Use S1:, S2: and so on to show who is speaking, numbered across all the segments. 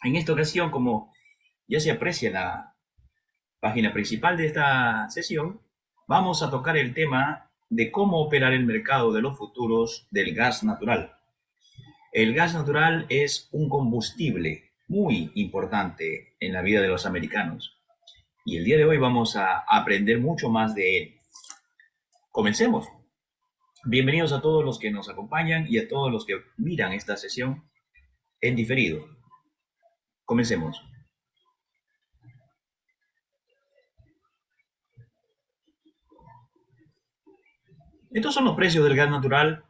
S1: En esta ocasión, como ya se aprecia en la página principal de esta sesión, vamos a tocar el tema de cómo operar el mercado de los futuros del gas natural. El gas natural es un combustible muy importante en la vida de los americanos y el día de hoy vamos a aprender mucho más de él. Comencemos. Bienvenidos a todos los que nos acompañan y a todos los que miran esta sesión en diferido. Comencemos. Estos son los precios del gas natural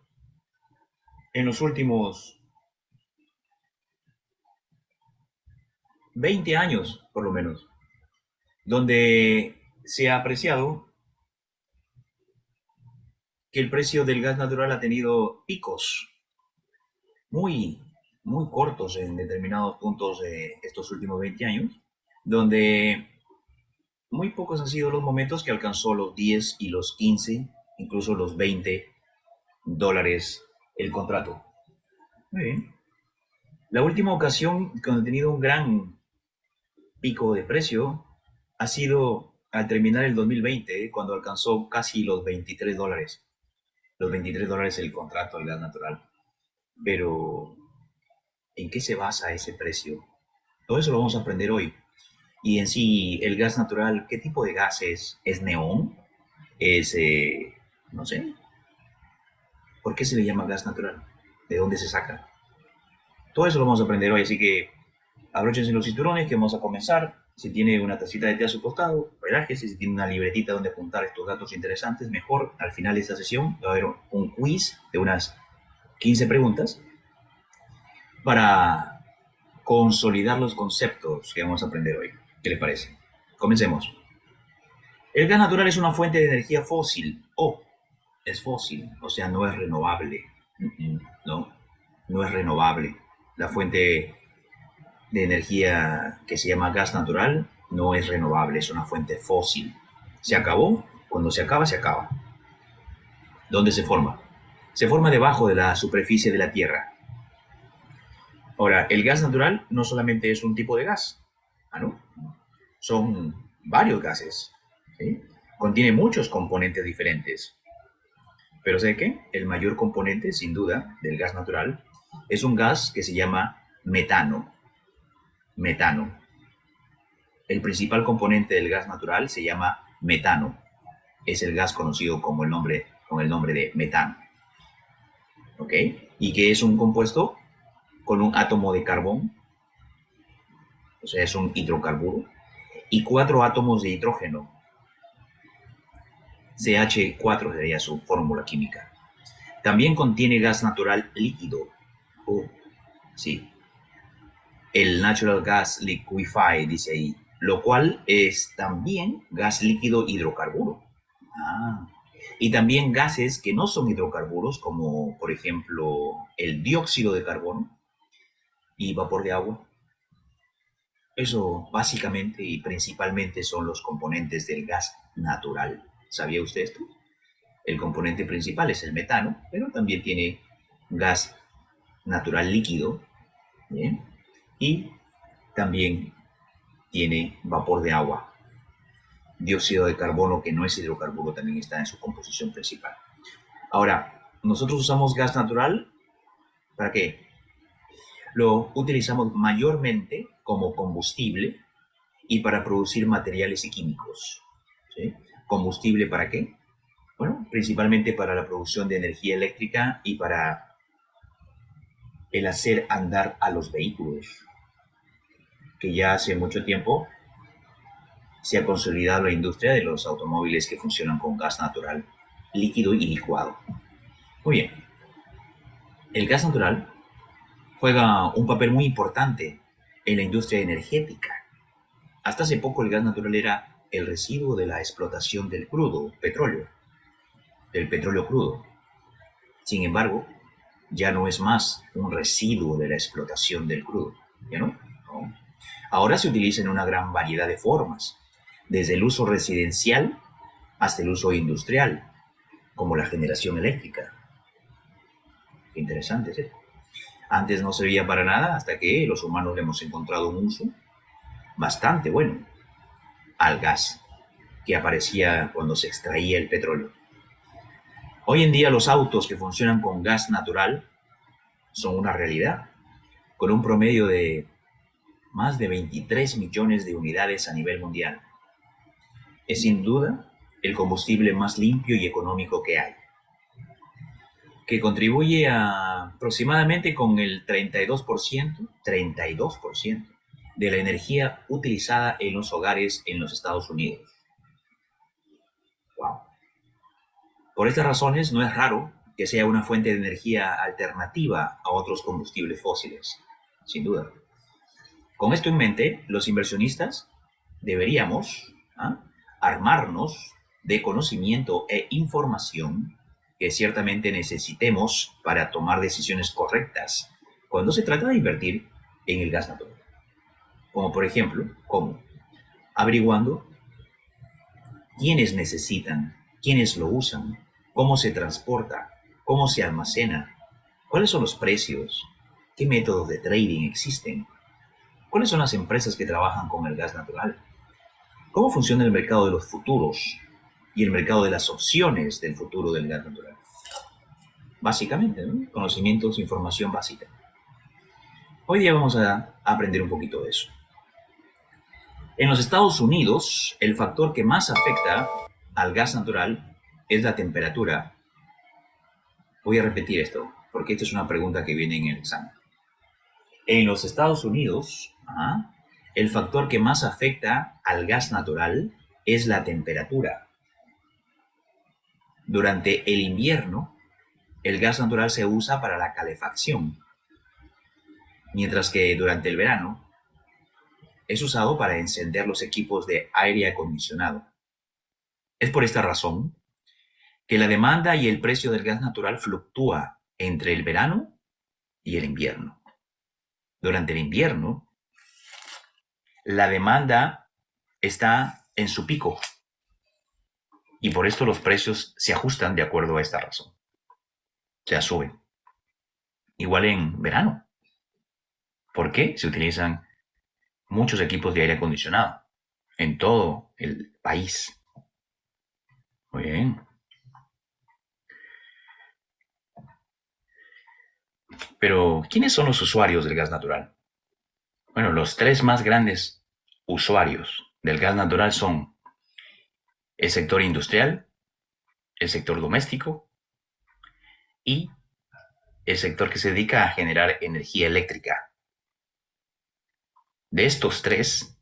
S1: en los últimos 20 años, por lo menos, donde se ha apreciado que el precio del gas natural ha tenido picos muy, muy cortos en determinados puntos de estos últimos 20 años, donde muy pocos han sido los momentos que alcanzó los 10 y los 15, incluso los $20 el contrato. Muy bien. La última ocasión que han tenido un gran pico de precio ha sido al terminar el 2020, cuando alcanzó casi los $23. Los $23 el contrato del gas natural. Pero, ¿en qué se basa ese precio? Todo eso lo vamos a aprender hoy. Y en sí, el gas natural, ¿qué tipo de gas es? ¿Es neón? ¿Es, no sé, por qué se le llama gas natural? ¿De dónde se saca? Todo eso lo vamos a aprender hoy, así que abróchense los cinturones que vamos a comenzar. Si tiene una tacita de té a su costado, relájese. Si tiene una libretita donde apuntar estos datos interesantes, mejor. Al final de esta sesión va a haber un quiz de unas 15 preguntas para consolidar los conceptos que vamos a aprender hoy. ¿Qué le parece? Comencemos. El gas natural es una fuente de energía fósil. Es fósil, o sea, no es renovable. No, no es renovable. La fuente de energía que se llama gas natural no es renovable, es una fuente fósil. Se acabó, cuando se acaba, se acaba. ¿Dónde se forma? Se forma debajo de la superficie de la Tierra. Ahora, el gas natural no solamente es un tipo de gas, ¿no? Son varios gases, ¿sí? Contiene muchos componentes diferentes. Pero ¿sabe qué? El mayor componente, sin duda, del gas natural es un gas que se llama metano. Metano. El principal componente del gas natural se llama metano. Es el gas conocido como con el nombre de metano. ¿Ok? Y que es un compuesto con un átomo de carbón, o sea, es un hidrocarburo, y 4 átomos de hidrógeno. CH4 sería su fórmula química. También contiene gas natural líquido. Sí. El natural gas liquefied, dice ahí, lo cual es también gas líquido hidrocarburo. Ah. Y también gases que no son hidrocarburos, como por ejemplo el dióxido de carbono y vapor de agua. Eso básicamente y principalmente son los componentes del gas natural. ¿Sabía usted esto? El componente principal es el metano, pero también tiene gas natural líquido, ¿bien? Y también tiene vapor de agua. Dióxido de carbono, que no es hidrocarburo, también está en su composición principal. Ahora, nosotros usamos gas natural, ¿para qué? Lo utilizamos mayormente como combustible y para producir materiales y químicos. ¿Sí? ¿Combustible para qué? Bueno, principalmente para la producción de energía eléctrica y para el hacer andar a los vehículos, que ya hace mucho tiempo se ha consolidado la industria de los automóviles que funcionan con gas natural, líquido y licuado. Muy bien, el gas natural juega un papel muy importante en la industria energética. Hasta hace poco el gas natural era el residuo de la explotación del crudo, petróleo, del petróleo crudo. Sin embargo, ya no es más un residuo de la explotación del crudo, ¿ya no? No. Ahora se utiliza en una gran variedad de formas, desde el uso residencial hasta el uso industrial, como la generación eléctrica. Qué interesante, ¿sí? Antes no servía para nada hasta que los humanos le hemos encontrado un uso bastante bueno al gas que aparecía cuando se extraía el petróleo. Hoy en día los autos que funcionan con gas natural son una realidad, con un promedio de más de 23 millones de unidades a nivel mundial. Es sin duda el combustible más limpio y económico que hay, que contribuye a aproximadamente con el 32% de la energía utilizada en los hogares en los Estados Unidos. Wow. Por estas razones no es raro que sea una fuente de energía alternativa a otros combustibles fósiles, sin duda. Con esto en mente, los inversionistas deberíamos armarnos de conocimiento e información que ciertamente necesitemos para tomar decisiones correctas cuando se trata de invertir en el gas natural. Como por ejemplo, ¿cómo? Averiguando quiénes necesitan, quiénes lo usan, cómo se transporta, cómo se almacena, cuáles son los precios, qué métodos de trading existen, cuáles son las empresas que trabajan con el gas natural, cómo funciona el mercado de los futuros y el mercado de las opciones del futuro del gas natural. Básicamente, ¿no? Conocimientos, información básica. Hoy día vamos a aprender un poquito de eso. En los Estados Unidos, el factor que más afecta al gas natural es la temperatura. Voy a repetir esto, porque esta es una pregunta que viene en el examen. En los Estados Unidos, el factor que más afecta al gas natural es la temperatura. Durante el invierno, el gas natural se usa para la calefacción, mientras que durante el verano es usado para encender los equipos de aire acondicionado. Es por esta razón que la demanda y el precio del gas natural fluctúa entre el verano y el invierno. Durante el invierno, la demanda está en su pico y por esto los precios se ajustan de acuerdo a esta razón. O sea, suben. Igual en verano. ¿Por qué? Se utilizan muchos equipos de aire acondicionado en todo el país. Muy bien. Pero, ¿quiénes son los usuarios del gas natural? Bueno, los tres más grandes usuarios del gas natural son el sector industrial, el sector doméstico y el sector que se dedica a generar energía eléctrica. De estos tres,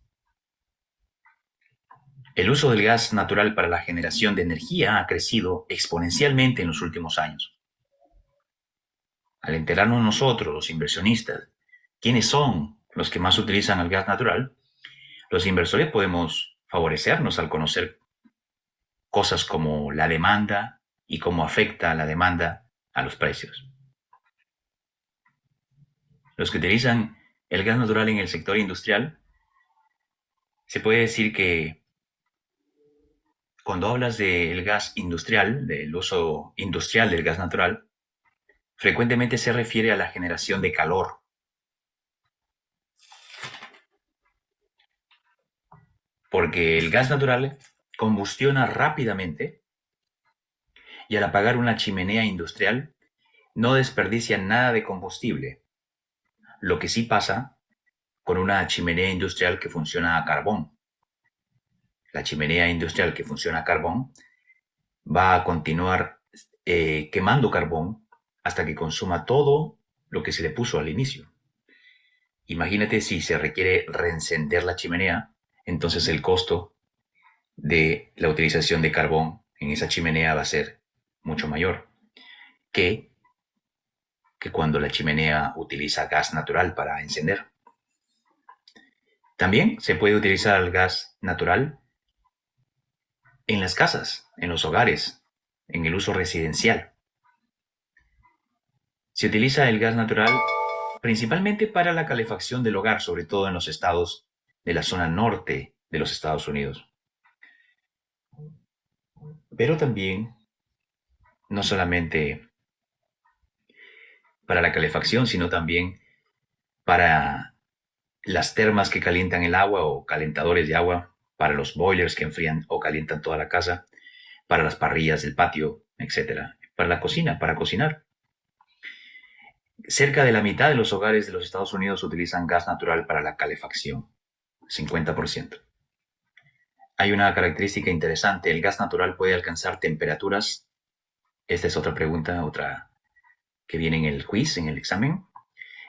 S1: el uso del gas natural para la generación de energía ha crecido exponencialmente en los últimos años. Al enterarnos nosotros, los inversionistas, quiénes son los que más utilizan el gas natural, los inversores podemos favorecernos al conocer cosas como la demanda y cómo afecta la demanda a los precios. Los que utilizan el gas natural en el sector industrial, se puede decir que cuando hablas del gas industrial, del uso industrial del gas natural, frecuentemente se refiere a la generación de calor. Porque el gas natural combustiona rápidamente y al apagar una chimenea industrial no desperdicia nada de combustible. Lo que sí pasa con una chimenea industrial que funciona a carbón. La chimenea industrial que funciona a carbón va a continuar quemando carbón hasta que consuma todo lo que se le puso al inicio. Imagínate si se requiere reencender la chimenea, entonces el costo de la utilización de carbón en esa chimenea va a ser mucho mayor que cuando la chimenea utiliza gas natural para encender. También se puede utilizar el gas natural en las casas, en los hogares, en el uso residencial. Se utiliza el gas natural principalmente para la calefacción del hogar, sobre todo en los estados de la zona norte de los Estados Unidos. Pero también, no solamente para la calefacción, sino también para las termas que calientan el agua o calentadores de agua, para los boilers que enfrían o calientan toda la casa, para las parrillas del patio, etcétera, para la cocina, para cocinar. Cerca de la mitad de los hogares de los Estados Unidos utilizan gas natural para la calefacción, 50%. Hay una característica interesante, el gas natural puede alcanzar temperaturas, esta es otra pregunta, otra que viene en el quiz, en el examen.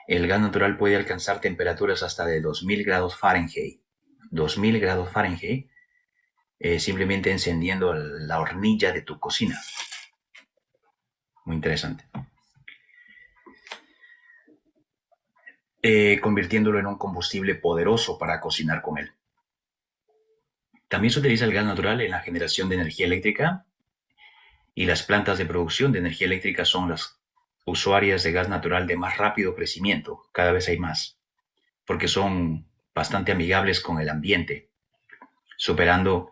S1: El gas natural puede alcanzar temperaturas hasta de 2000 grados Fahrenheit. 2000 grados Fahrenheit, simplemente encendiendo la hornilla de tu cocina. Muy interesante. Convirtiéndolo en un combustible poderoso para cocinar con él. También se utiliza el gas natural en la generación de energía eléctrica y las plantas de producción de energía eléctrica son las usuarias de gas natural de más rápido crecimiento. Cada vez hay más, porque son bastante amigables con el ambiente, superando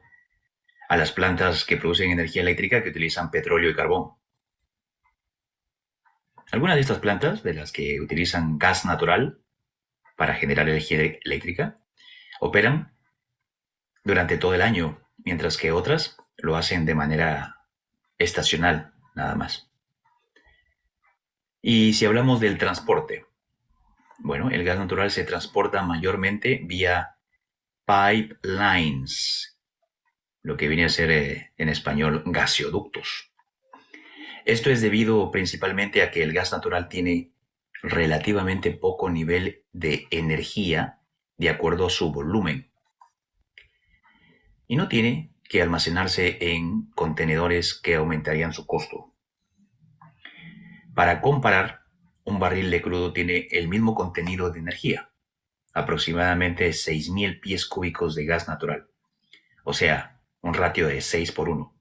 S1: a las plantas que producen energía eléctrica que utilizan petróleo y carbón. Algunas de estas plantas, de las que utilizan gas natural para generar energía eléctrica, operan durante todo el año, mientras que otras lo hacen de manera estacional, nada más. Y si hablamos del transporte, bueno, el gas natural se transporta mayormente vía pipelines, lo que viene a ser en español gaseoductos. Esto es debido principalmente a que el gas natural tiene relativamente poco nivel de energía de acuerdo a su volumen y no tiene que almacenarse en contenedores que aumentarían su costo. Para comparar, un barril de crudo tiene el mismo contenido de energía, aproximadamente 6.000 pies cúbicos de gas natural, o sea, un ratio de 6 por 1.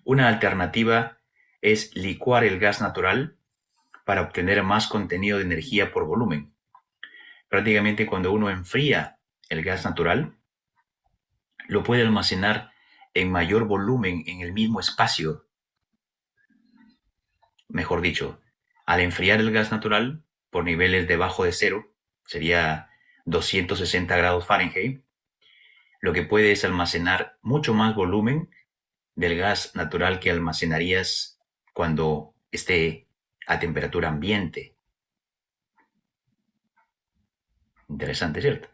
S1: Una alternativa es licuar el gas natural para obtener más contenido de energía por volumen. Prácticamente cuando uno enfría el gas natural, lo puede almacenar en mayor volumen en el mismo espacio. Mejor dicho, al enfriar el gas natural por niveles debajo de cero, sería 260 grados Fahrenheit, lo que puede es almacenar mucho más volumen del gas natural que almacenarías cuando esté a temperatura ambiente. Interesante, ¿cierto?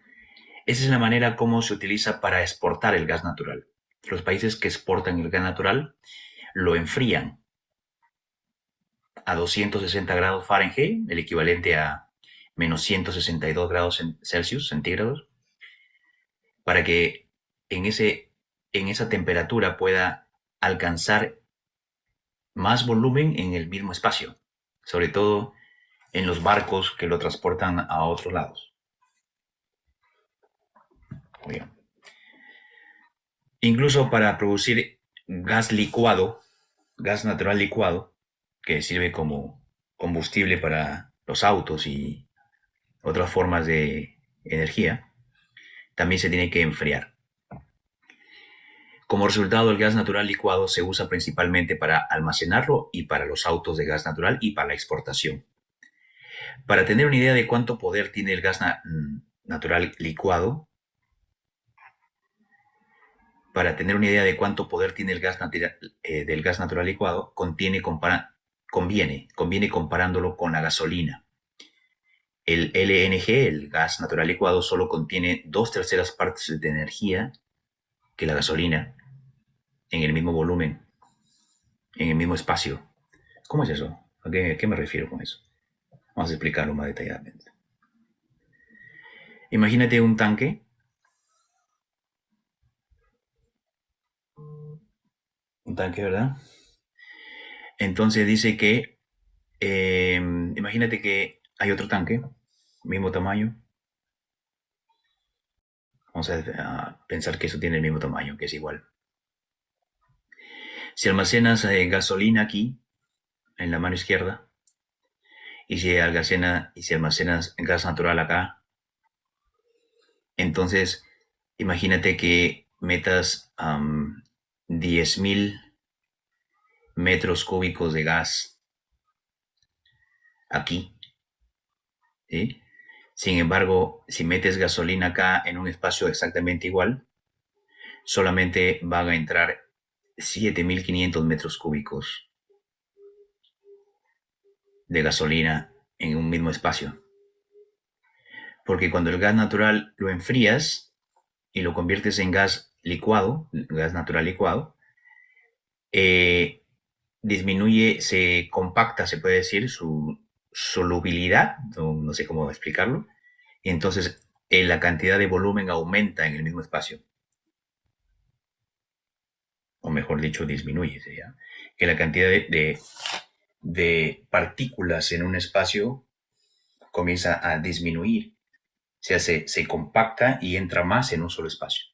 S1: Esa es la manera como se utiliza para exportar el gas natural. Los países que exportan el gas natural lo enfrían a 260 grados Fahrenheit, el equivalente a menos 162 grados Celsius, centígrados, para que en esa temperatura pueda alcanzar más volumen en el mismo espacio, sobre todo en los barcos que lo transportan a otros lados. Bien. Incluso para producir gas licuado, gas natural licuado, que sirve como combustible para los autos y otras formas de energía, también se tiene que enfriar. Como resultado, el gas natural licuado se usa principalmente para almacenarlo y para los autos de gas natural y para la exportación. Para tener una idea de cuánto poder tiene el gas natural licuado, del gas natural licuado, conviene comparándolo con la gasolina. El LNG, el gas natural licuado, solo contiene 2/3 partes de energía que la gasolina en el mismo volumen, en el mismo espacio. ¿Cómo es eso? ¿A qué me refiero con eso? Vamos a explicarlo más detalladamente. Imagínate un tanque. Un tanque, ¿verdad? Entonces dice que, imagínate que hay otro tanque, mismo tamaño. Vamos a pensar que eso tiene el mismo tamaño, que es igual. Si almacenas gasolina aquí, en la mano izquierda, y si almacenas gas natural acá, entonces imagínate que metas 10.000 metros cúbicos de gas aquí, ¿sí? Sin embargo, si metes gasolina acá en un espacio exactamente igual, solamente van a entrar 7.500 metros cúbicos de gasolina en un mismo espacio. Porque cuando el gas natural lo enfrías y lo conviertes en gas licuado, gas natural licuado, eh, disminuye, se compacta, se puede decir, su solubilidad, no sé cómo explicarlo, y entonces la cantidad de volumen aumenta en el mismo espacio, o mejor dicho, disminuye, sería, que la cantidad de partículas en un espacio comienza a disminuir, o sea, se compacta y entra más en un solo espacio.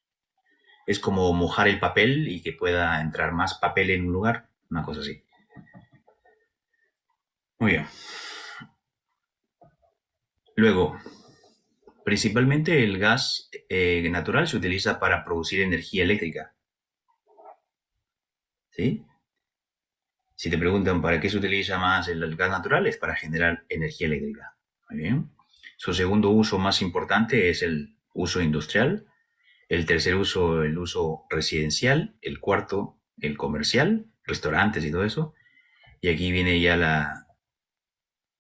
S1: Es como mojar el papel y que pueda entrar más papel en un lugar, una cosa así. Muy bien. Luego, principalmente el gas natural se utiliza para producir energía eléctrica, ¿sí? Si te preguntan para qué se utiliza más el gas natural, es para generar energía eléctrica. Muy bien. Su segundo uso más importante es el uso industrial. El tercer uso, el uso residencial. El cuarto, el comercial, restaurantes y todo eso. Y aquí viene ya la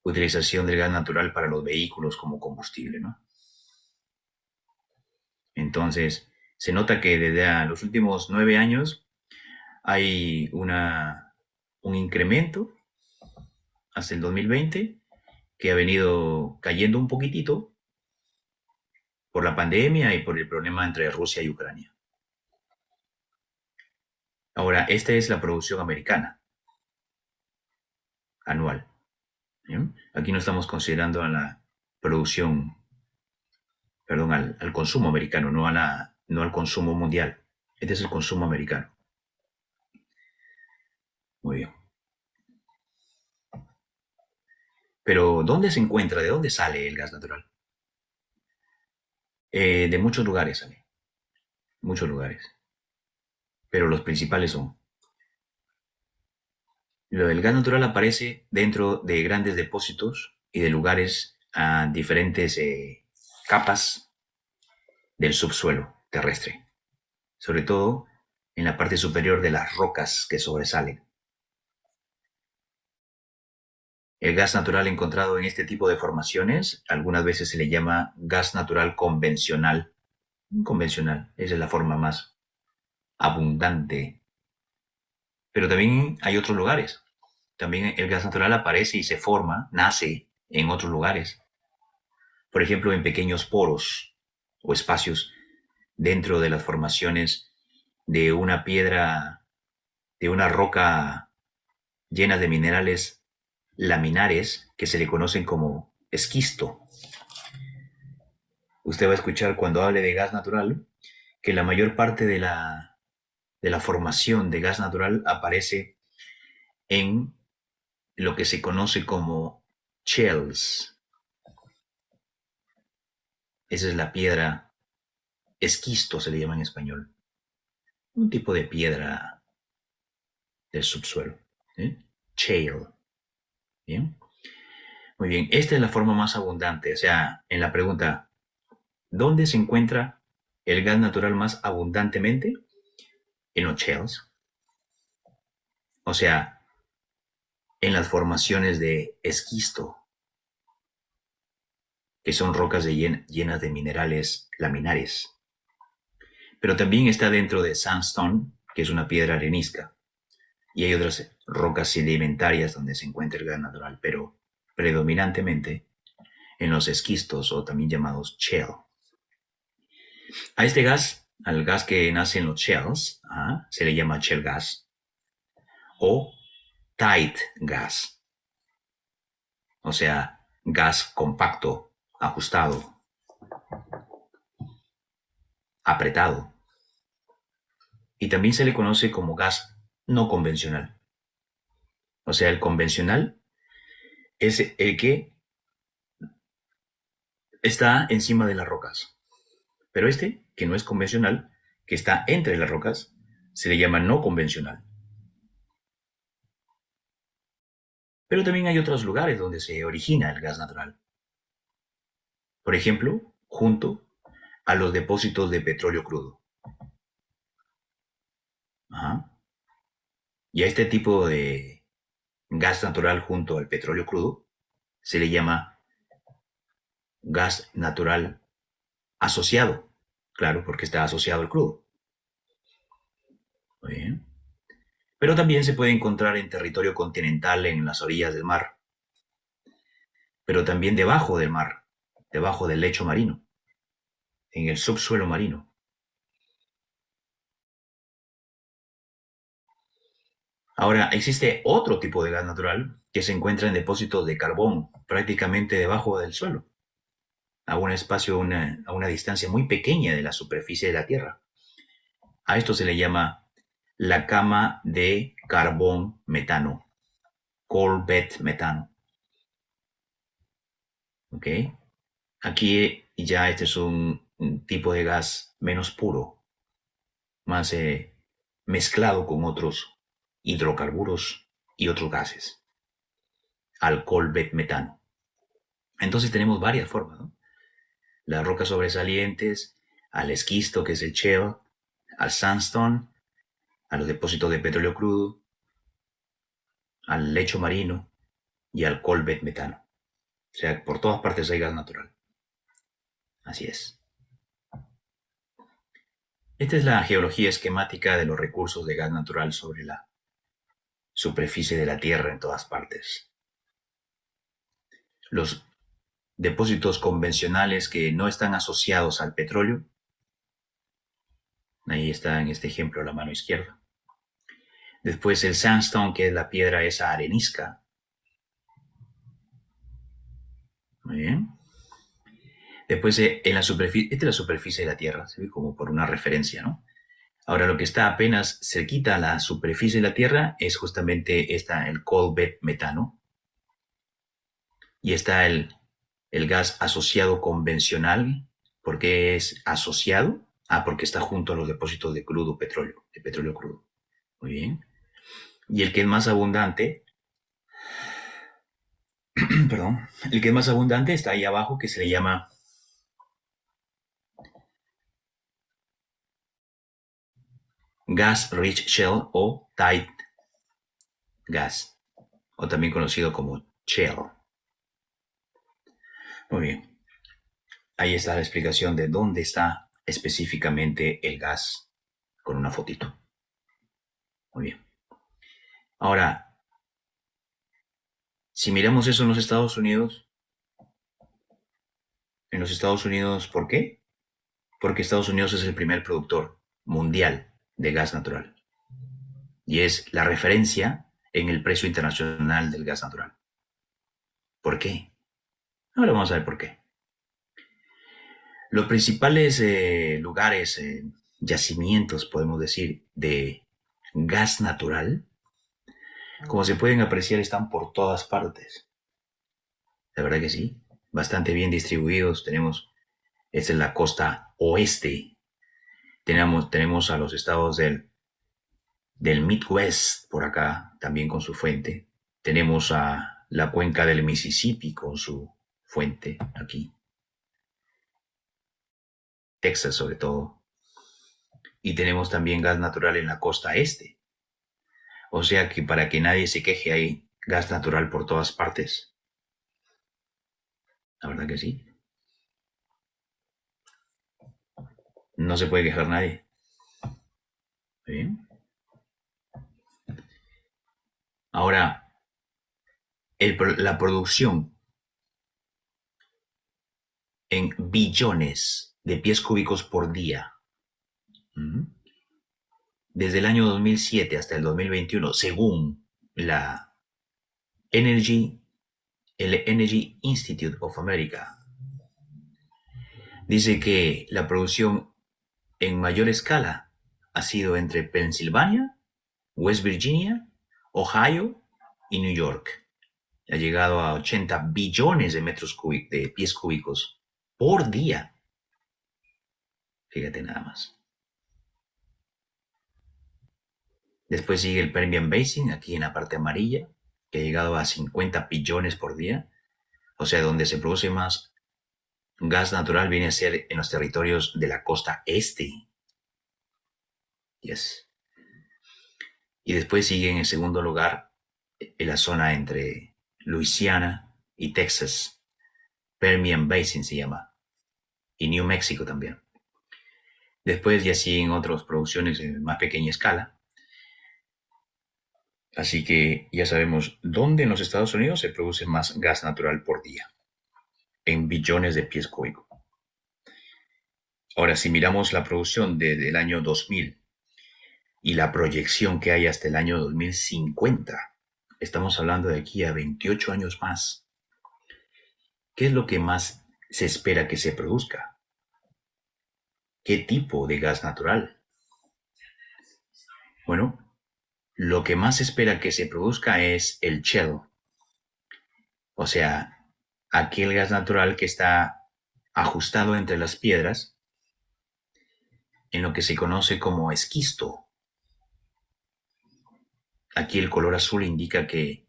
S1: utilización del gas natural para los vehículos como combustible, ¿no? Entonces, se nota que desde los últimos 9 años hay un incremento hasta el 2020 que ha venido cayendo un poquitito por la pandemia y por el problema entre Rusia y Ucrania. Ahora, esta es la producción americana anual. ¿Bien? Aquí no estamos considerando a la producción, perdón, al consumo americano, no al consumo mundial. Este es el consumo americano. Muy bien. Pero, ¿dónde se encuentra? ¿De dónde sale el gas natural? De muchos lugares sale, muchos lugares. Pero los principales son. Lo del gas natural aparece dentro de grandes depósitos y de lugares a diferentes capas del subsuelo terrestre, sobre todo en la parte superior de las rocas que sobresalen. El gas natural encontrado en este tipo de formaciones algunas veces se le llama gas natural convencional. Convencional, esa es la forma más abundante. Pero también hay otros lugares. También el gas natural aparece y se forma, nace en otros lugares. Por ejemplo, en pequeños poros o espacios dentro de las formaciones de una piedra, de una roca llena de minerales laminares que se le conocen como esquisto. Usted va a escuchar cuando hable de gas natural que la mayor parte de la formación de gas natural aparece en lo que se conoce como shells. Esa es la piedra esquisto, se le llama en español. Un tipo de piedra del subsuelo. ¿Sí? Shale. ¿Bien? Muy bien, esta es la forma más abundante. O sea, en la pregunta, ¿dónde se encuentra el gas natural más abundantemente? En los shales. O sea, en las formaciones de esquisto, que son rocas llenas de minerales laminares. Pero también está dentro de sandstone, que es una piedra arenisca. Y hay otras rocas sedimentarias donde se encuentra el gas natural, pero predominantemente en los esquistos o también llamados shale. A este gas, al gas que nace en los shales, se le llama shale gas o tight gas, o sea, gas compacto, ajustado, apretado. Y también se le conoce como gas no convencional. O sea, el convencional es el que está encima de las rocas. Pero este, que no es convencional, que está entre las rocas, se le llama no convencional. Pero también hay otros lugares donde se origina el gas natural. Por ejemplo, junto a los depósitos de petróleo crudo. Ajá. Y a este tipo de gas natural junto al petróleo crudo se le llama gas natural asociado. Claro, porque está asociado al crudo. Muy bien. Pero también se puede encontrar en territorio continental en las orillas del mar, pero también debajo del mar, debajo del lecho marino, en el subsuelo marino. Ahora, existe otro tipo de gas natural que se encuentra en depósitos de carbón, prácticamente debajo del suelo, a un espacio, a una distancia muy pequeña de la superficie de la Tierra. A esto se le llama la cama de carbón metano, coal bed metano. ¿Ok? Aquí ya este es un tipo de gas menos puro, más mezclado con otros hidrocarburos y otros gases, alcohol metano. Entonces tenemos varias formas, ¿no? Las rocas sobresalientes, al esquisto, que es el shale, al sandstone, a los depósitos de petróleo crudo, al lecho marino y al coal metano. O sea, por todas partes hay gas natural. Así es. Esta es la geología esquemática de los recursos de gas natural sobre la superficie de la Tierra en todas partes. Los depósitos convencionales que no están asociados al petróleo, ahí está en este ejemplo la mano izquierda. Después el sandstone, que es la piedra esa arenisca. Muy bien. Después en la superficie, esta es la superficie de la Tierra, ¿sí? Como por una referencia, ¿no? Ahora lo que está apenas cerquita a la superficie de la Tierra es justamente el coal bed metano. Y está el gas asociado convencional. ¿Por qué es asociado? Ah, porque está junto a los depósitos de crudo petróleo, de petróleo crudo. Muy bien. Y el que es más abundante, perdón, el que es más abundante está ahí abajo, que se le llama gas rich shale o tight gas, o también conocido como shale. Muy bien. Ahí está la explicación de dónde está específicamente el gas con una fotito. Muy bien. Ahora, si miramos eso en los Estados Unidos, ¿por qué? Porque Estados Unidos es el primer productor mundial de gas natural y es la referencia en el precio internacional del gas natural. ¿Por qué? Ahora vamos a ver por qué. Los principales lugares, yacimientos, podemos decir, de gas natural, como se pueden apreciar, están por todas partes. La verdad que sí, bastante bien distribuidos. Esta es la costa oeste. Tenemos a los estados del Midwest por acá, también con su fuente. Tenemos a la cuenca del Mississippi con su fuente aquí. Texas sobre todo. Y tenemos también gas natural en la costa este. O sea que para que nadie se queje hay gas natural por todas partes. La verdad que sí. No se puede quejar nadie. ¿Bien? Ahora, la producción en billones de pies cúbicos por día. ¿Mm? Desde el año 2007 hasta el 2021, según Energy, el Energy Institute of America, dice que la producción en mayor escala ha sido entre Pensilvania, West Virginia, Ohio y New York. Ha llegado a 80 billones de metros cúbicos, de pies cúbicos por día. Fíjate nada más. Después sigue el Permian Basin, aquí en la parte amarilla. que ha llegado a 50 billones por día. O sea, donde se produce más gas natural viene a ser en los territorios de la costa este. Yes. Y después sigue en el segundo lugar en la zona entre Luisiana y Texas. Permian Basin se llama. Y New Mexico también. Después ya siguen otras producciones en más pequeña escala. Así que ya sabemos dónde en los Estados Unidos se produce más gas natural por día. En billones de pies cúbicos. Ahora, si miramos la producción desde el año 2000 y la proyección que hay hasta el año 2050, estamos hablando de aquí a 28 años más. ¿Qué es lo que más se espera que se produzca? ¿Qué tipo de gas natural? Bueno, lo que más se espera que se produzca es el shale, o sea, aquel gas natural que está ajustado entre las piedras en lo que se conoce como esquisto. Aquí el color azul indica que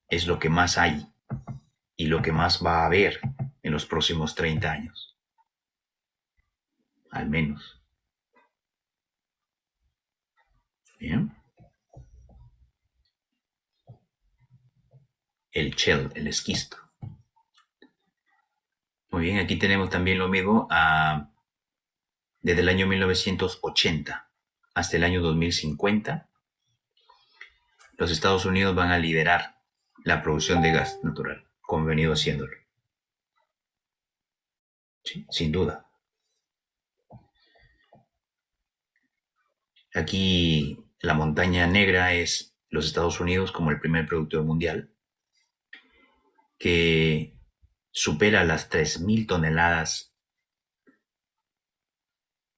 S1: es lo que más hay y lo que más va a haber en los próximos 30 años, al menos. Bien. El shale, el esquisto. Muy bien, aquí tenemos también lo mismo desde el año 1980 hasta el año 2050. Los Estados Unidos van a liderar la producción de gas natural, como han venido haciéndolo. Sí, sin duda. Aquí la montaña negra es los Estados Unidos como el primer productor mundial, que supera las 3.000 toneladas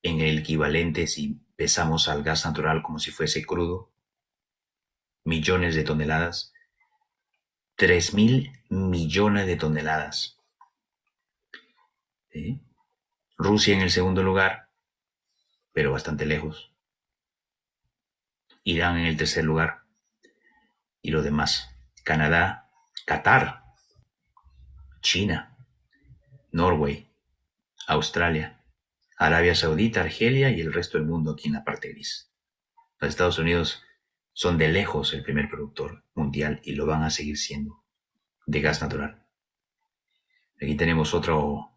S1: en el equivalente si pesamos al gas natural como si fuese crudo, millones de toneladas, 3.000 millones de toneladas. ¿Sí? Rusia en el segundo lugar, pero bastante lejos. Irán en el tercer lugar. Y los demás, Canadá, Qatar, China, Norway, Australia, Arabia Saudita, Argelia y el resto del mundo aquí en la parte gris. Los Estados Unidos son de lejos el primer productor mundial y lo van a seguir siendo de gas natural. Aquí tenemos otro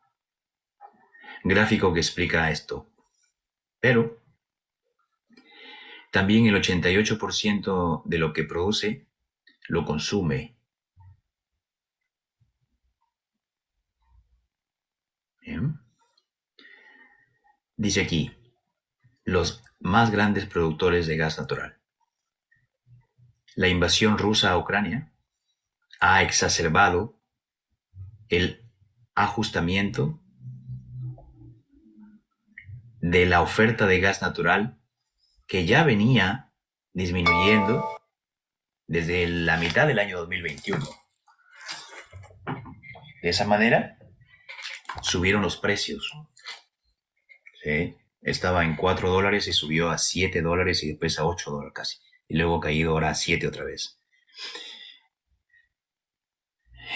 S1: gráfico que explica esto. Pero también el 88% de lo que produce lo consume. ¿Bien? Dice aquí, los más grandes productores de gas natural. La invasión rusa a Ucrania ha exacerbado el ajustamiento de la oferta de gas natural que ya venía disminuyendo desde la mitad del año 2021. De esa manera, subieron los precios. ¿Sí? Estaba en $4 y subió a $7 y después a $8 casi. Y luego ha caído ahora a 7 otra vez.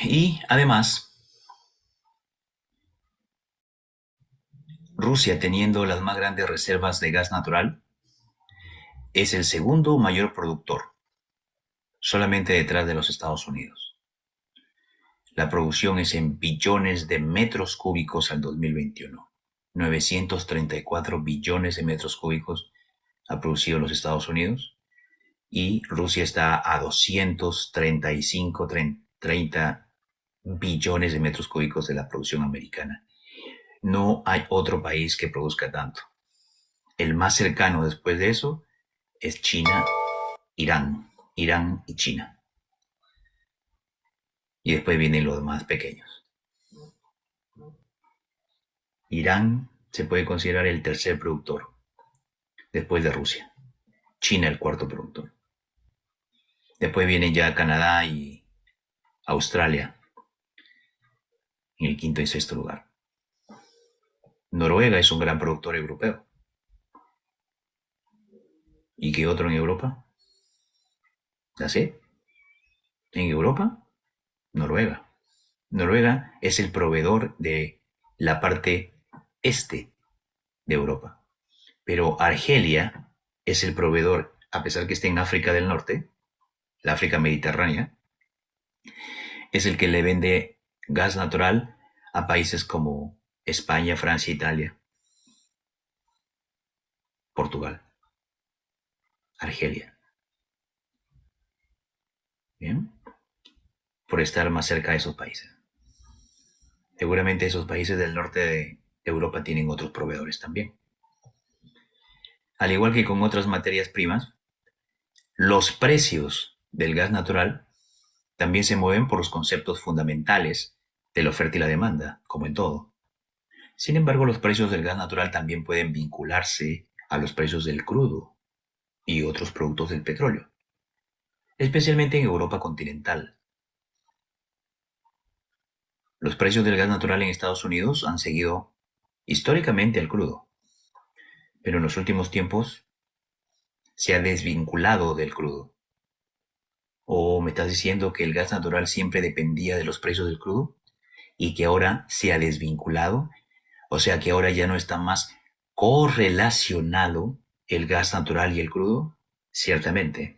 S1: Y además, Rusia, teniendo las más grandes reservas de gas natural, es el segundo mayor productor, solamente detrás de los Estados Unidos. La producción es en billones de metros cúbicos al 2021. 934 billones de metros cúbicos ha producido los Estados Unidos y Rusia está a 235, 30 billones de metros cúbicos de la producción americana. No hay otro país que produzca tanto. El más cercano después de eso es China, Irán y China. Y después vienen los más pequeños. Irán se puede considerar el tercer productor, después de Rusia. China el cuarto productor. Después vienen ya Canadá y Australia en el quinto y sexto lugar. Noruega es un gran productor europeo. ¿Y qué otro en Europa? ¿Así? En Europa, Noruega. Noruega es el proveedor de la parte este de Europa. Pero Argelia es el proveedor, a pesar que esté en África del Norte, la África mediterránea, es el que le vende gas natural a países como España, Francia, Italia, Portugal, Argelia. ¿Bien? Por estar más cerca de esos países. Seguramente esos países del norte de Europa tienen otros proveedores también. Al igual que con otras materias primas, los precios del gas natural también se mueven por los conceptos fundamentales de la oferta y la demanda, como en todo. Sin embargo, los precios del gas natural también pueden vincularse a los precios del crudo y otros productos del petróleo, especialmente en Europa continental. Los precios del gas natural en Estados Unidos han seguido históricamente al crudo, pero en los últimos tiempos se ha desvinculado del crudo. ¿O me estás diciendo que el gas natural siempre dependía de los precios del crudo y que ahora se ha desvinculado? O sea que ahora ya no está más correlacionado el gas natural y el crudo. Ciertamente.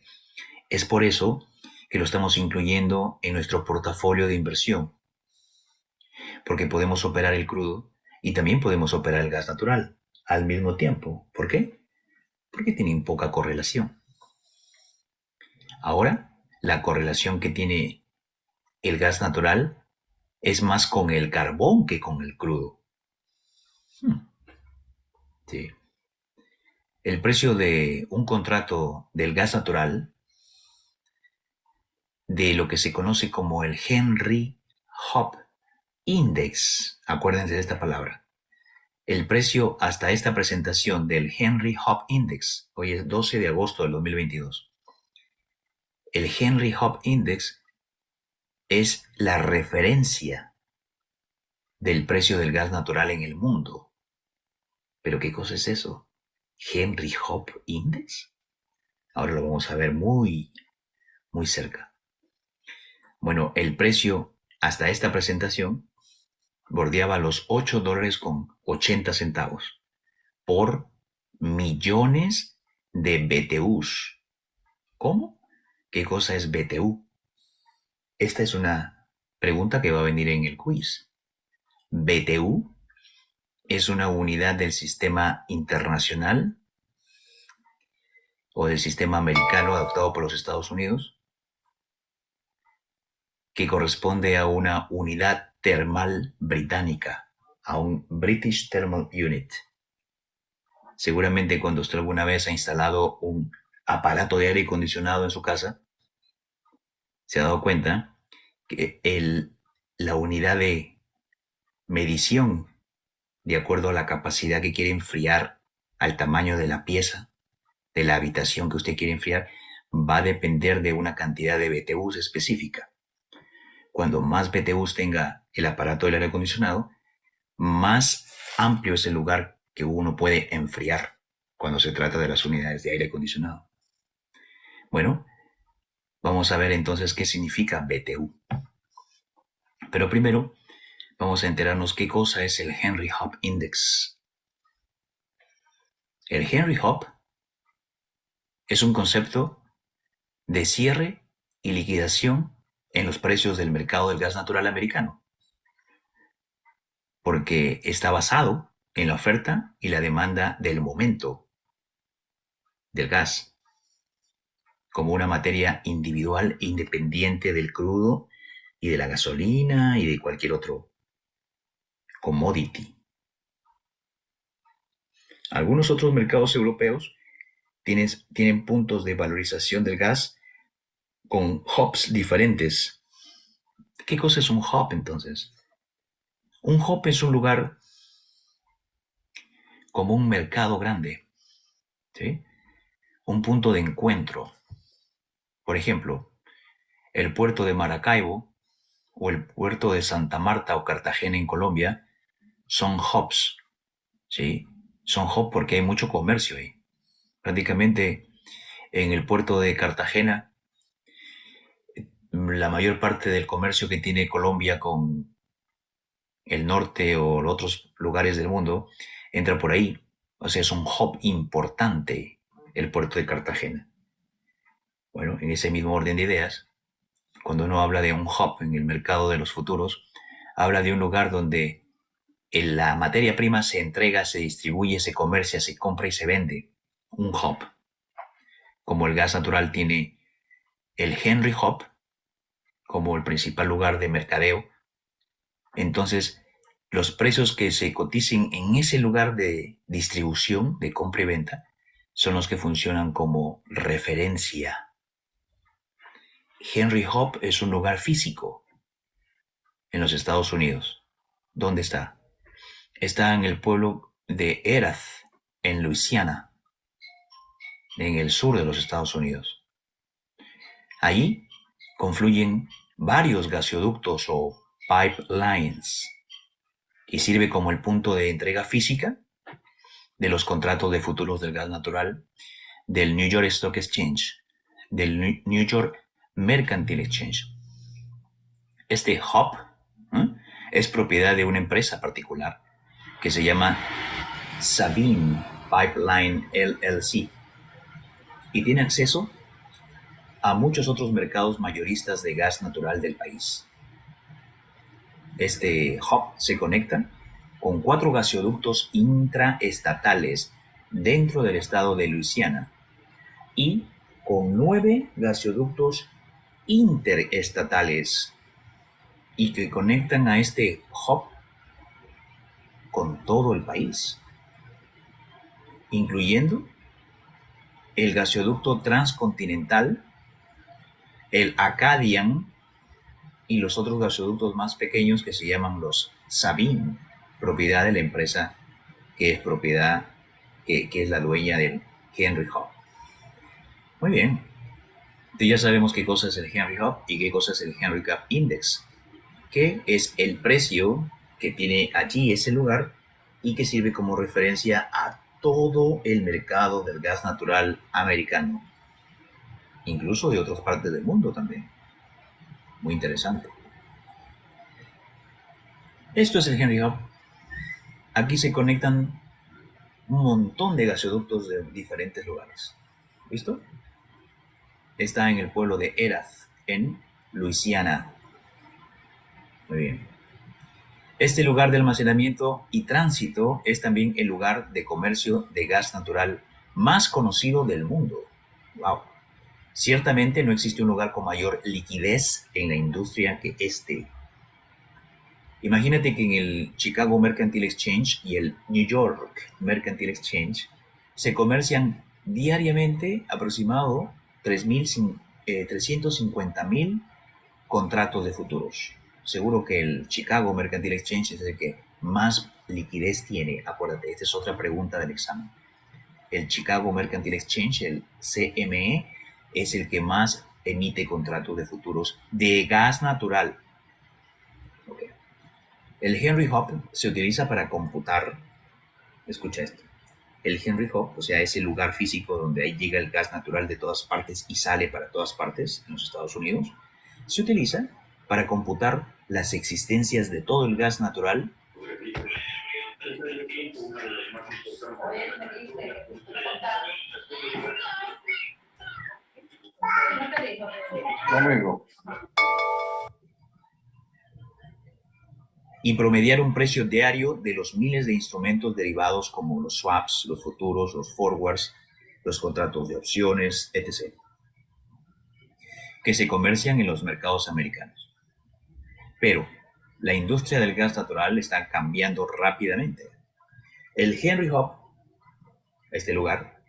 S1: Es por eso que lo estamos incluyendo en nuestro portafolio de inversión, porque podemos operar el crudo y también podemos operar el gas natural al mismo tiempo. ¿Por qué? Porque tienen poca correlación. Ahora, la correlación que tiene el gas natural es más con el carbón que con el crudo. Sí. El precio de un contrato del gas natural, de lo que se conoce como el Henry Hub Index, acuérdense de esta palabra. El precio hasta esta presentación del Henry Hub Index, hoy es 12 de agosto del 2022. El Henry Hub Index es la referencia del precio del gas natural en el mundo. ¿Pero qué cosa es eso? ¿Henry Hub Index? Ahora lo vamos a ver muy, muy cerca. Bueno, el precio hasta esta presentación bordeaba los $8.80 por millones de BTUs. ¿Cómo? ¿Qué cosa es BTU? Esta es una pregunta que va a venir en el quiz. BTU es una unidad del sistema internacional o del sistema americano adoptado por los Estados Unidos, que corresponde a una unidad termal británica, a un British Thermal Unit. Seguramente cuando usted alguna vez ha instalado un aparato de aire acondicionado en su casa, se ha dado cuenta que la unidad de medición, de acuerdo a la capacidad que quiere enfriar, al tamaño de la pieza, de la habitación que usted quiere enfriar, va a depender de una cantidad de BTUs específica. Cuando más BTUs tenga el aparato del aire acondicionado, más amplio es el lugar que uno puede enfriar cuando se trata de las unidades de aire acondicionado. Bueno, vamos a ver entonces qué significa BTU. Pero primero vamos a enterarnos qué cosa es el Henry Hub Index. El Henry Hub es un concepto de cierre y liquidación en los precios del mercado del gas natural americano, porque está basado en la oferta y la demanda del momento del gas, como una materia individual independiente del crudo y de la gasolina y de cualquier otro commodity. Algunos otros mercados europeos tienen puntos de valorización del gas con hubs diferentes. ¿Qué cosa es un hub entonces? Un hub es un lugar como un mercado grande, ¿sí? Un punto de encuentro. Por ejemplo, el puerto de Maracaibo o el puerto de Santa Marta o Cartagena en Colombia son hubs, ¿sí? Son hubs porque hay mucho comercio ahí. Prácticamente en el puerto de Cartagena La mayor parte del comercio que tiene Colombia con el norte o los otros lugares del mundo entra por ahí. O sea, es un hub importante el puerto de Cartagena. Bueno, en ese mismo orden de ideas, cuando uno habla de un hub en el mercado de los futuros, habla de un lugar donde la materia prima se entrega, se distribuye, se comercia, se compra y se vende. Un hub. Como el gas natural tiene el Henry Hub como el principal lugar de mercadeo, entonces los precios que se coticen en ese lugar de distribución, de compra y venta, son los que funcionan como referencia. Henry Hub es un lugar físico en los Estados Unidos. ¿Dónde está? Está en el pueblo de Erath, en Luisiana, en el sur de los Estados Unidos. Allí confluyen varios gasoductos o pipelines y sirve como el punto de entrega física de los contratos de futuros del gas natural del New York Stock Exchange, del New York Mercantile Exchange. Este hub es propiedad de una empresa particular que se llama Sabine Pipeline LLC y tiene acceso a muchos otros mercados mayoristas de gas natural del país. Este hub se conecta con 4 gasoductos intraestatales dentro del estado de Luisiana y con 9 gasoductos interestatales y que conectan a este hub con todo el país, incluyendo el gasoducto transcontinental, el Acadian y los otros gasoductos más pequeños que se llaman los Sabine, propiedad de la empresa que es propiedad, que es la dueña del Henry Hub. Muy bien, entonces ya sabemos qué cosa es el Henry Hub y qué cosa es el Henry Hub Index, que es el precio que tiene allí ese lugar y que sirve como referencia a todo el mercado del gas natural americano, incluso de otras partes del mundo también. Muy interesante. Esto es el Henry Hub. Aquí se conectan un montón de gasoductos de diferentes lugares. ¿Listo? Está en el pueblo de Erath, en Luisiana. Muy bien. Este lugar de almacenamiento y tránsito es también el lugar de comercio de gas natural más conocido del mundo. ¡Wow! Ciertamente no existe un lugar con mayor liquidez en la industria que este. Imagínate que en el Chicago Mercantile Exchange y el New York Mercantile Exchange se comercian diariamente aproximado 350,000 contratos de futuros. Seguro que el Chicago Mercantile Exchange es el que más liquidez tiene. Acuérdate, esta es otra pregunta del examen. El Chicago Mercantile Exchange, el CME, es el que más emite contratos de futuros de gas natural. Okay. El Henry Hub se utiliza para computar, escucha esto, el Henry Hub, o sea, ese lugar físico donde ahí llega el gas natural de todas partes y sale para todas partes en los Estados Unidos, se utiliza para computar las existencias de todo el gas natural
S2: Domingo.
S1: y promediar un precio diario de los miles de instrumentos derivados como los swaps, los futuros, los forwards, los contratos de opciones, etc., que se comercian en los mercados americanos. Pero la industria del gas natural está cambiando rápidamente. El Henry Hub, este lugar,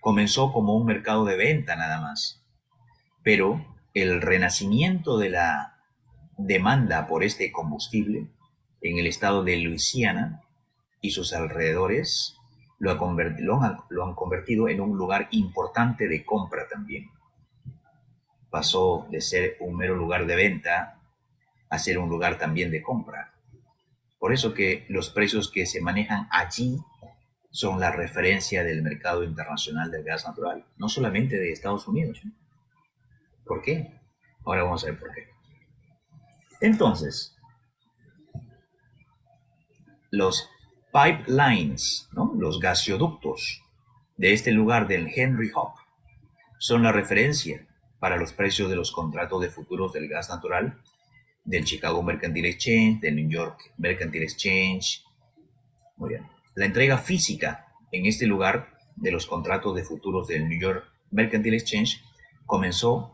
S1: comenzó como un mercado de venta nada más, pero el renacimiento de la demanda por este combustible en el estado de Luisiana y sus alrededores lo han convertido en un lugar importante de compra también. Pasó de ser un mero lugar de venta a ser un lugar también de compra. Por eso que los precios que se manejan allí son la referencia del mercado internacional del gas natural, no solamente de Estados Unidos. ¿Por qué? Ahora vamos a ver por qué. Entonces, los pipelines, ¿no? Los gasoductos de este lugar del Henry Hub son la referencia para los precios de los contratos de futuros del gas natural del Chicago Mercantile Exchange, del New York Mercantile Exchange. Muy bien. La entrega física en este lugar de los contratos de futuros del New York Mercantile Exchange comenzó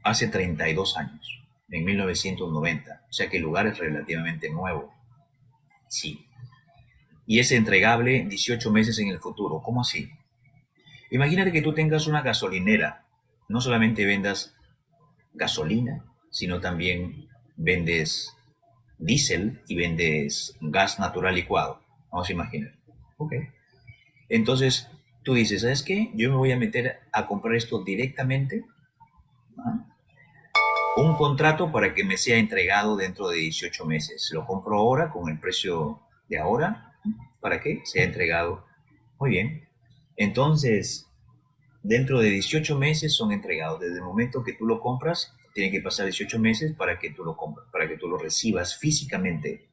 S1: hace 32 años, en 1990. O sea que el lugar es relativamente nuevo. Sí. Y es entregable 18 meses en el futuro. ¿Cómo así? Imagínate que tú tengas una gasolinera. No solamente vendas gasolina, sino también vendes diésel y vendes gas natural licuado. Vamos a imaginar. Ok. Entonces, tú dices, ¿sabes qué? Yo me voy a meter a comprar esto directamente. ¿Ah? Un contrato para que me sea entregado dentro de 18 meses. Lo compro ahora con el precio de ahora para que sea entregado. Muy bien. Entonces, dentro de 18 meses son entregados. Desde el momento que tú lo compras, tiene que pasar 18 meses para que tú lo compras, para que tú lo recibas físicamente.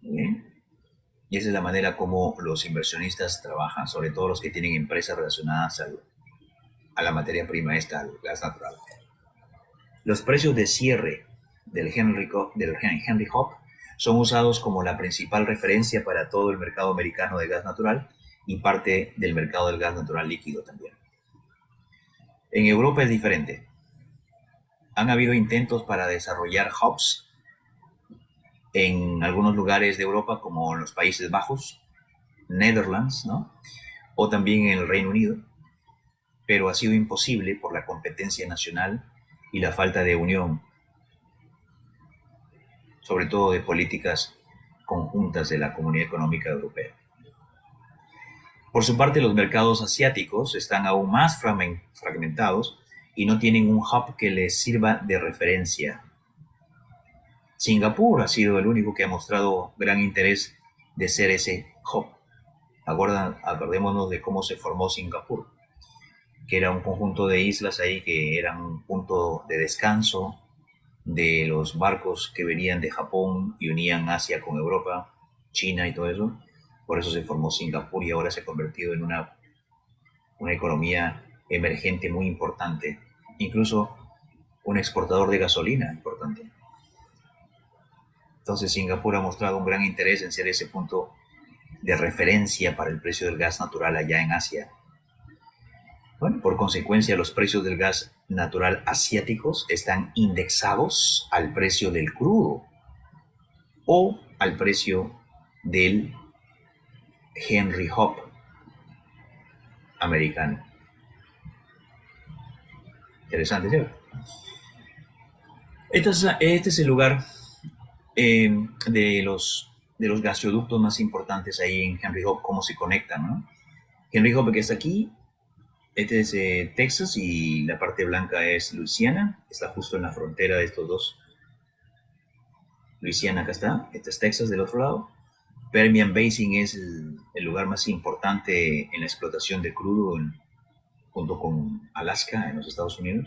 S1: ¿Bien? Y esa es la manera como los inversionistas trabajan, sobre todo los que tienen empresas relacionadas a la materia prima esta, al gas natural. Los precios de cierre del Henry Hub son usados como la principal referencia para todo el mercado americano de gas natural y parte del mercado del gas natural líquido también. En Europa es diferente. Han habido intentos para desarrollar hubs en algunos lugares de Europa, como en los Países Bajos, Netherlands, ¿no? O también en el Reino Unido, pero ha sido imposible por la competencia nacional y la falta de unión, sobre todo de políticas conjuntas de la Comunidad Económica Europea. Por su parte, los mercados asiáticos están aún más fragmentados y no tienen un hub que les sirva de referencia. Singapur ha sido el único que ha mostrado gran interés de ser ese hub. Acordémonos de cómo se formó Singapur, que era un conjunto de islas ahí que eran un punto de descanso de los barcos que venían de Japón y unían Asia con Europa, China y todo eso. Por eso se formó Singapur y ahora se ha convertido en una economía emergente muy importante, incluso un exportador de gasolina importante. Entonces Singapur ha mostrado un gran interés en ser ese punto de referencia para el precio del gas natural allá en Asia. Bueno, por consecuencia, los precios del gas natural asiáticos están indexados al precio del crudo o al precio del Henry Hub americano. Interesante, ¿cierto? Este es el lugar de los gasoductos más importantes ahí en Henry Hub, cómo se conectan, ¿no? Henry Hub, que está aquí, este es Texas y la parte blanca es Luisiana, está justo en la frontera de estos dos. Luisiana acá está, este es Texas del otro lado. Permian Basin es el lugar más importante en la explotación de crudo junto con Alaska en los Estados Unidos.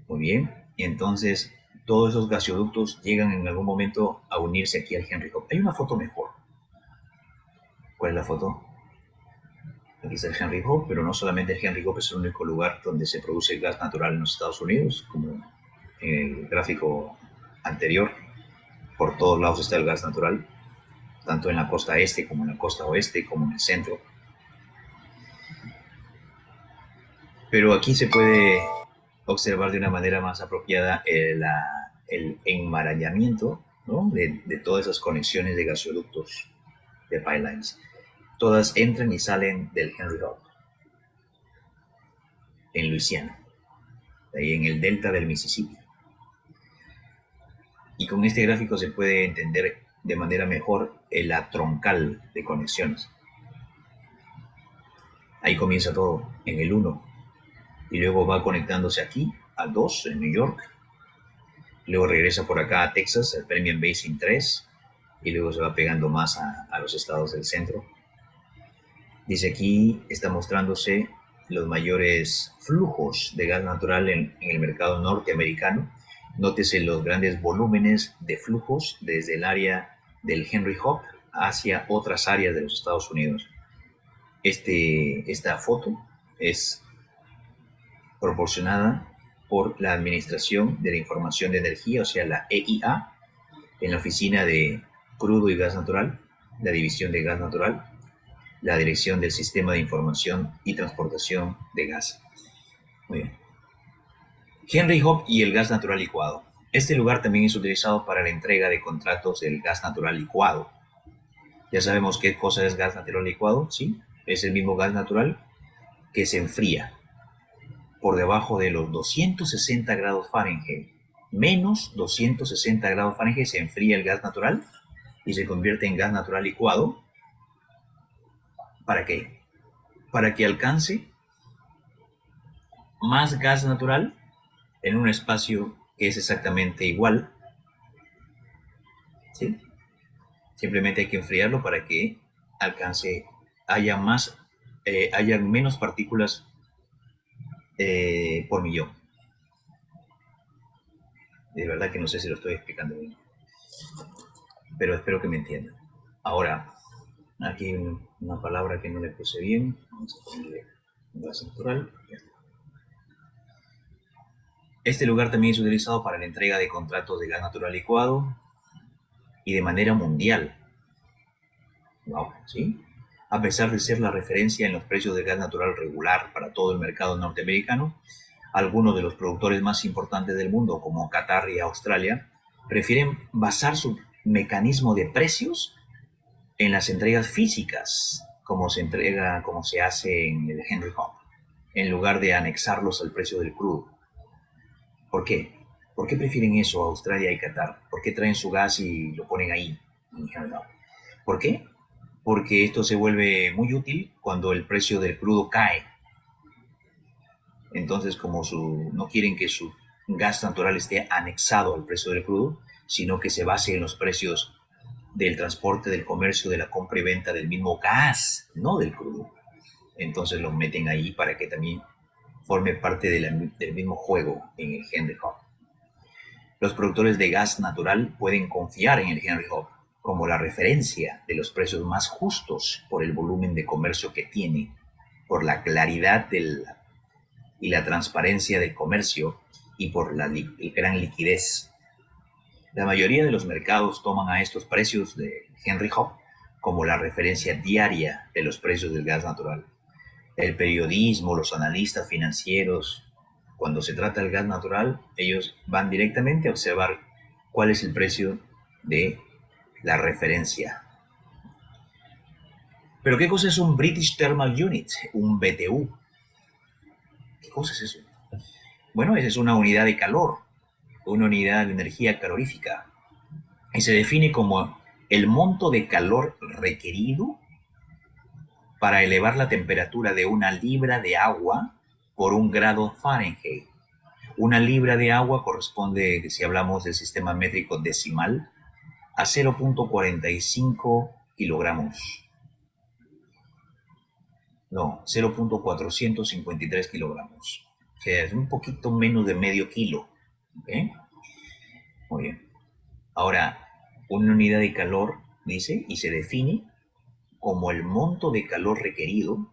S1: Muy bien, y entonces todos esos gasoductos llegan en algún momento a unirse aquí al Henry Hub. Hay una foto mejor. ¿Cuál es la foto? Aquí está el Henry Hub, pero no solamente el Henry Hub es el único lugar donde se produce gas natural en los Estados Unidos, como en el gráfico anterior. Por todos lados está el gas natural, tanto en la costa este como en la costa oeste, como en el centro. Pero aquí se puede observar de una manera más apropiada el enmarañamiento, ¿no? de todas esas conexiones de gasoductos, de pipelines. Todas entran y salen del Henry Hub, en Luisiana, ahí en el delta del Mississippi. Y con este gráfico se puede entender de manera mejor la troncal de conexiones. Ahí comienza todo, en el 1, y luego va conectándose aquí, al 2, en New York, luego regresa por acá a Texas, al Permian Basin 3, y luego se va pegando más a los estados del centro. Dice aquí, está mostrándose los mayores flujos de gas natural en el mercado norteamericano. Nótese los grandes volúmenes de flujos desde el área del Henry Hub hacia otras áreas de los Estados Unidos. Esta foto es proporcionada por la Administración de la Información de Energía, o sea, la EIA, en la Oficina de Crudo y Gas Natural, la División de Gas Natural, la Dirección del Sistema de Información y Transportación de Gas. Muy bien. Henry Hub y el gas natural licuado. Este lugar también es utilizado para la entrega de contratos del gas natural licuado. Ya sabemos qué cosa es gas natural licuado, ¿sí? Es el mismo gas natural que se enfría por debajo de los 260 grados Fahrenheit. Menos 260 grados Fahrenheit se enfría el gas natural y se convierte en gas natural licuado. ¿Para qué? Para que alcance más gas natural en un espacio que es exactamente igual, ¿sí? Simplemente hay que enfriarlo para que haya menos partículas por millón. De verdad que no sé si lo estoy explicando bien, pero espero que me entiendan. Ahora, aquí una palabra que no le puse bien. Vamos a ponerle gas natural. Este lugar también es utilizado para la entrega de contratos de gas natural licuado y de manera mundial. Wow, ¿sí? A pesar de ser la referencia en los precios de gas natural regular para todo el mercado norteamericano, algunos de los productores más importantes del mundo, como Qatar y Australia, prefieren basar su mecanismo de precios en las entregas físicas, como se hace en el Henry Hub, en lugar de anexarlos al precio del crudo. ¿Por qué? ¿Por qué prefieren eso Australia y Qatar? ¿Por qué traen su gas y lo ponen ahí en Henry Hub? ¿Por qué? Porque esto se vuelve muy útil cuando el precio del crudo cae. Entonces, como no quieren que su gas natural esté anexado al precio del crudo, sino que se base en los precios del transporte, del comercio, de la compra y venta del mismo gas, no del crudo. Entonces lo meten ahí para que también forme parte del mismo juego en el Henry Hub. Los productores de gas natural pueden confiar en el Henry Hub como la referencia de los precios más justos por el volumen de comercio que tiene, por la claridad y la transparencia del comercio y por la gran liquidez. La mayoría de los mercados toman a estos precios de Henry Hub como la referencia diaria de los precios del gas natural. El periodismo, los analistas financieros, cuando se trata del gas natural, ellos van directamente a observar cuál es el precio de la referencia. ¿Pero qué cosa es un British Thermal Unit? Un BTU. ¿Qué cosa es eso? Bueno, esa es una unidad de calor, una unidad de energía calorífica, y se define como el monto de calor requerido para elevar la temperatura de una libra de agua por 1 grado Fahrenheit. Una libra de agua corresponde, si hablamos del sistema métrico decimal, a 0.45 kilogramos. No, 0.453 kilogramos. O sea, es un poquito menos de medio kilo. ¿Okay? Muy bien. Ahora, una unidad de calor, dice, y se define como el monto de calor requerido,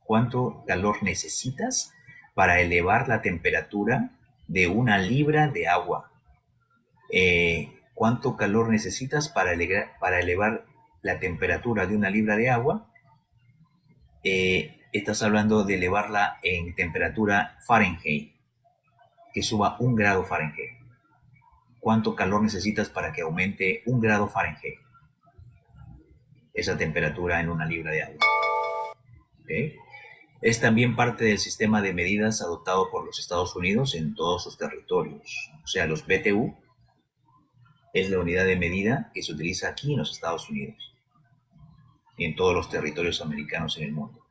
S1: cuánto calor necesitas para elevar la temperatura de una libra de agua. ¿Cuánto calor necesitas para elevar la temperatura de una libra de agua? Estás hablando de elevarla en temperatura Fahrenheit, que suba 1 grado Fahrenheit. ¿Cuánto calor necesitas para que aumente 1 grado Fahrenheit esa temperatura en una libra de agua? ¿Okay? Es también parte del sistema de medidas adoptado por los Estados Unidos en todos sus territorios. O sea, los BTU es la unidad de medida que se utiliza aquí en los Estados Unidos y en todos los territorios americanos en el mundo.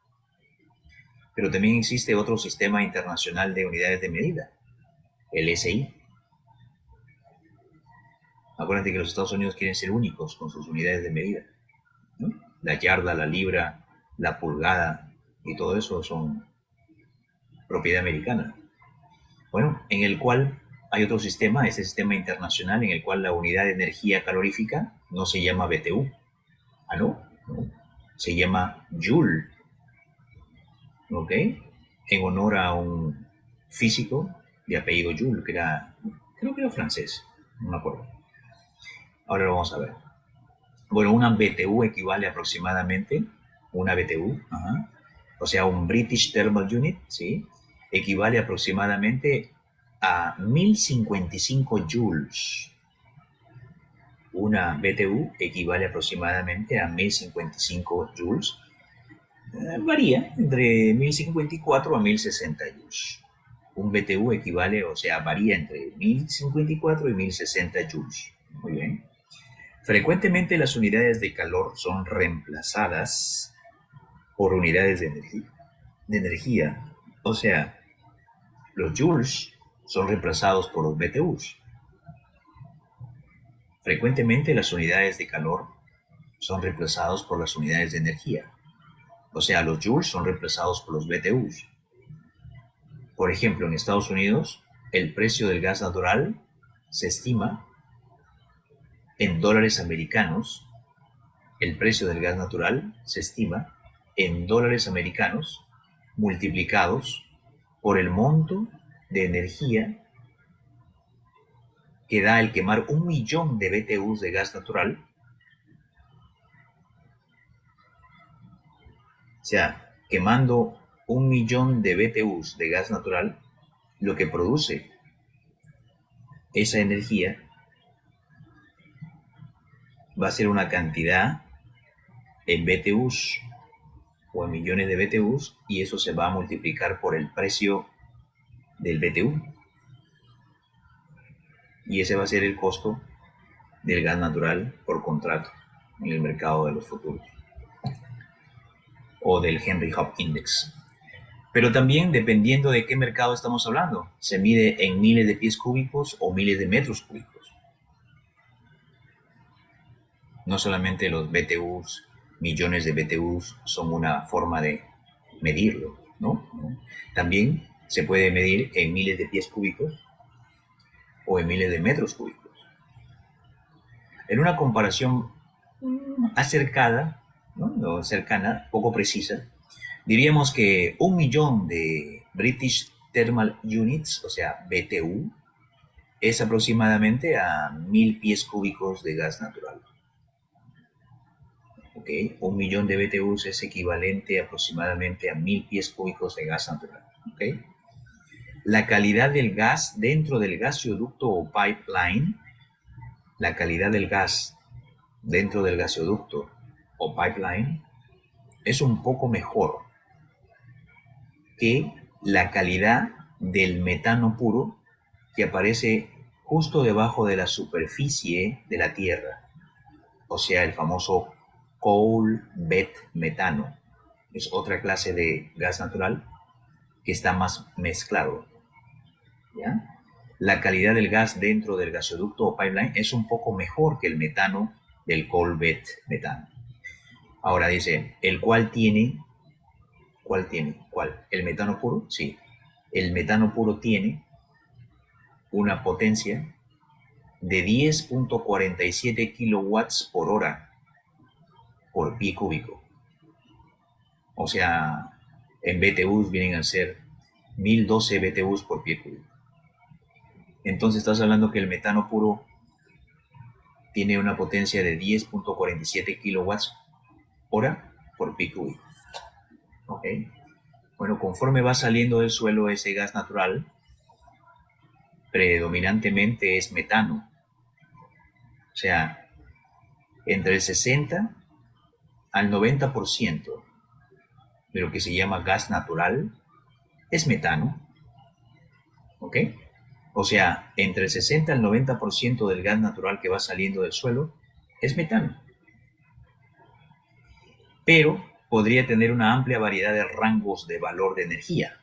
S1: Pero también existe otro sistema internacional de unidades de medida, el SI. Acuérdate que los Estados Unidos quieren ser únicos con sus unidades de medida, ¿no? La yarda, la libra, la pulgada y todo eso son propiedad americana. Bueno, en el cual hay otro sistema, este sistema internacional, en el cual la unidad de energía calorífica no se llama BTU. Ah, no, no. Se llama Joule. ¿Ok? En honor a un físico de apellido Joule, creo que era francés, no me acuerdo. Ahora lo vamos a ver. Bueno, una BTU equivale aproximadamente, una BTU, o sea, un British Thermal Unit, ¿sí? Equivale aproximadamente a 1055 joules. Una BTU equivale aproximadamente a 1055 joules. Varía entre 1054 a 1060 joules. Un BTU equivale, o sea, varía entre 1054 y 1060 joules. Muy bien. Frecuentemente las unidades de calor son reemplazadas por unidades de energía. O sea, los joules son reemplazados por los BTUs. Frecuentemente las unidades de calor son reemplazados por las unidades de energía. O sea, los joules son reemplazados por los BTUs. Por ejemplo, en Estados Unidos, el precio del gas natural se estima en dólares americanos. El precio del gas natural se estima en dólares americanos multiplicados por el monto de energía que da el quemar 1 millón de BTUs de gas natural. O sea, quemando 1 millón de BTUs de gas natural, lo que produce esa energía va a ser una cantidad en BTUs o en millones de BTUs, y eso se va a multiplicar por el precio del BTU. Y ese va a ser el costo del gas natural por contrato en el mercado de los futuros o del Henry Hub Index. Pero también, dependiendo de qué mercado estamos hablando, se mide en miles de pies cúbicos o miles de metros cúbicos. No solamente los BTUs, millones de BTUs son una forma de medirlo, ¿no? También se puede medir en miles de pies cúbicos o en miles de metros cúbicos. En una comparación acercada, ¿no? Cercana, poco precisa, diríamos que 1 millón de British Thermal Units, o sea, BTU, es aproximadamente a 1000 pies cúbicos de gas natural. ¿Ok? 1 millón de BTUs es equivalente aproximadamente a 1000 pies cúbicos de gas natural. ¿Ok? La calidad del gas dentro del gasoducto o pipeline, la calidad del gas dentro del gasoducto o pipeline es un poco mejor que la calidad del metano puro que aparece justo debajo de la superficie de la Tierra, o sea, el famoso coal bed metano. Es otra clase de gas natural que está más mezclado, ¿ya? La calidad del gas dentro del gasoducto o pipeline es un poco mejor que el metano del coal bed metano. Ahora dice, ¿cuál? ¿El metano puro? Sí. El metano puro tiene una potencia de 10.47 kilowatts por hora por pie cúbico. O sea, en BTUs vienen a ser 1012 BTUs por pie cúbico. Entonces estás hablando que el metano puro tiene una potencia de 10.47 kilowatts hora por pie cúbico. ¿Ok? Bueno, conforme va saliendo del suelo ese gas natural, predominantemente es metano. O sea, entre el 60 al 90% de lo que se llama gas natural es metano. ¿Ok? O sea, entre el 60 al 90% del gas natural que va saliendo del suelo es metano. Pero podría tener una amplia variedad de rangos de valor de energía.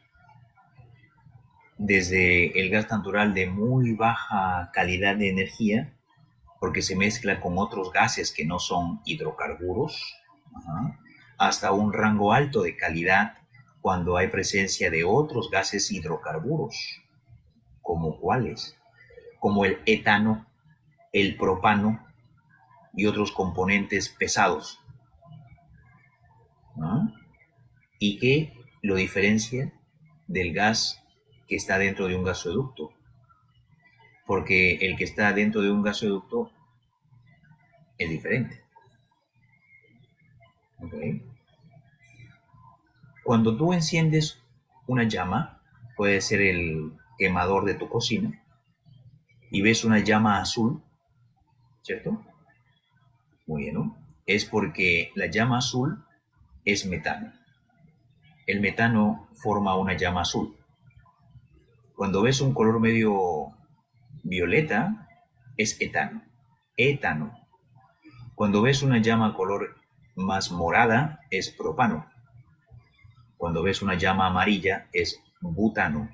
S1: Desde el gas natural de muy baja calidad de energía, porque se mezcla con otros gases que no son hidrocarburos, hasta un rango alto de calidad cuando hay presencia de otros gases hidrocarburos, como cuáles, como el etano, el propano y otros componentes pesados, ¿no? Y que lo diferencia del gas que está dentro de un gasoducto, porque el que está dentro de un gasoducto es diferente. ¿Okay? Cuando tú enciendes una llama, puede ser el quemador de tu cocina, y ves una llama azul, ¿cierto? Muy bien, ¿no? Es porque la llama azul es metano. El metano forma una llama azul. Cuando ves un color medio violeta, es etano. Etano. Cuando ves una llama color más morada, es propano. Cuando ves una llama amarilla, es butano.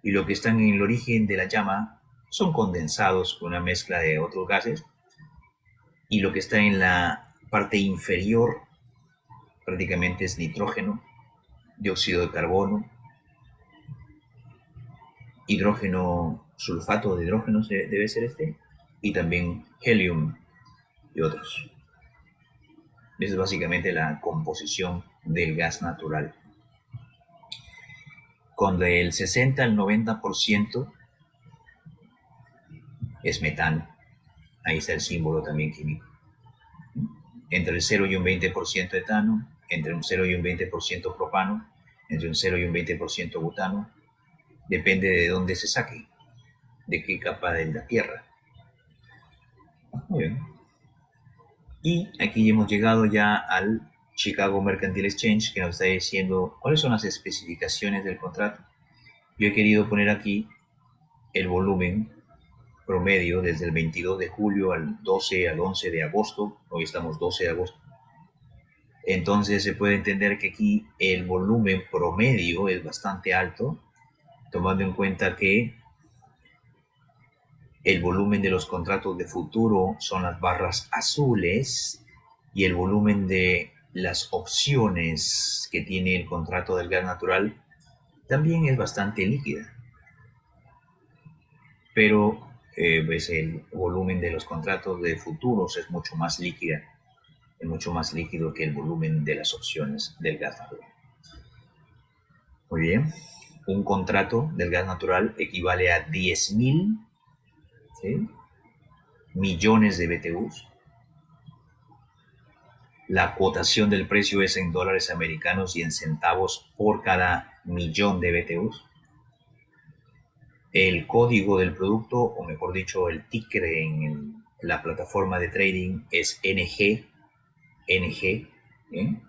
S1: Y lo que están en el origen de la llama son condensados con una mezcla de otros gases. Y lo que está en la parte inferior prácticamente es nitrógeno, dióxido de carbono, hidrógeno, sulfato de hidrógeno debe ser y también helium y otros. Esa es básicamente la composición del gas natural. Con del 60 al 90% es metano. Ahí está el símbolo también químico. Entre el 0 y un 20% etano, entre un 0 y un 20% propano, entre un 0 y un 20% butano. Depende de dónde se saque, de qué capa de la Tierra. Muy bien. Y aquí hemos llegado ya al Chicago Mercantile Exchange, que nos está diciendo cuáles son las especificaciones del contrato. Yo he querido poner aquí el volumen promedio desde el 22 de julio al 12 al 11 de agosto. Hoy estamos 12 de agosto. Entonces se puede entender que aquí el volumen promedio es bastante alto, tomando en cuenta que el volumen de los contratos de futuro son las barras azules y el volumen de las opciones que tiene el contrato del gas natural también es bastante líquida. Pero pues el volumen de los contratos de futuros es mucho más líquida, es mucho más líquido que el volumen de las opciones del gas natural. Muy bien, un contrato del gas natural equivale a 10.000, ¿sí?, millones de BTUs. La cotación del precio es en dólares americanos y en centavos por cada millón de BTUs. El código del producto, o mejor dicho, el ticker en la plataforma de trading es NG. ¿Bien?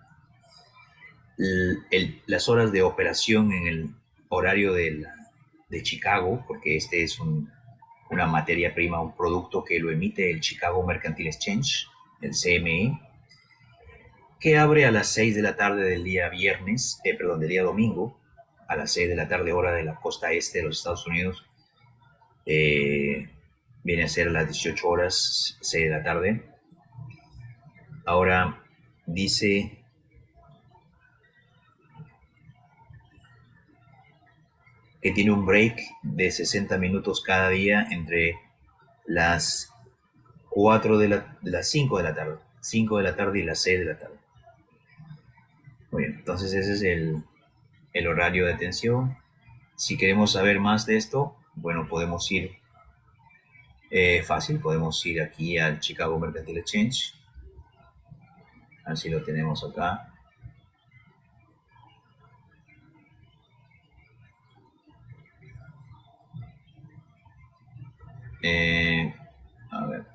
S1: Las horas de operación en el horario de Chicago, porque este es una materia prima, un producto que lo emite el Chicago Mercantile Exchange, el CME, que abre a las 6 de la tarde del día viernes, del día domingo, a las 6 de la tarde hora de la costa este de los Estados Unidos. Viene a ser las 18 horas, 6 de la tarde. Ahora dice que tiene un break de 60 minutos cada día entre las 5 de la tarde, 5 de la tarde y las 6 de la tarde. Muy bien, entonces ese es el horario de atención. Si queremos saber más de esto, bueno, podemos ir fácil, podemos ir aquí al Chicago Mercantile Exchange. Así lo tenemos acá. A ver.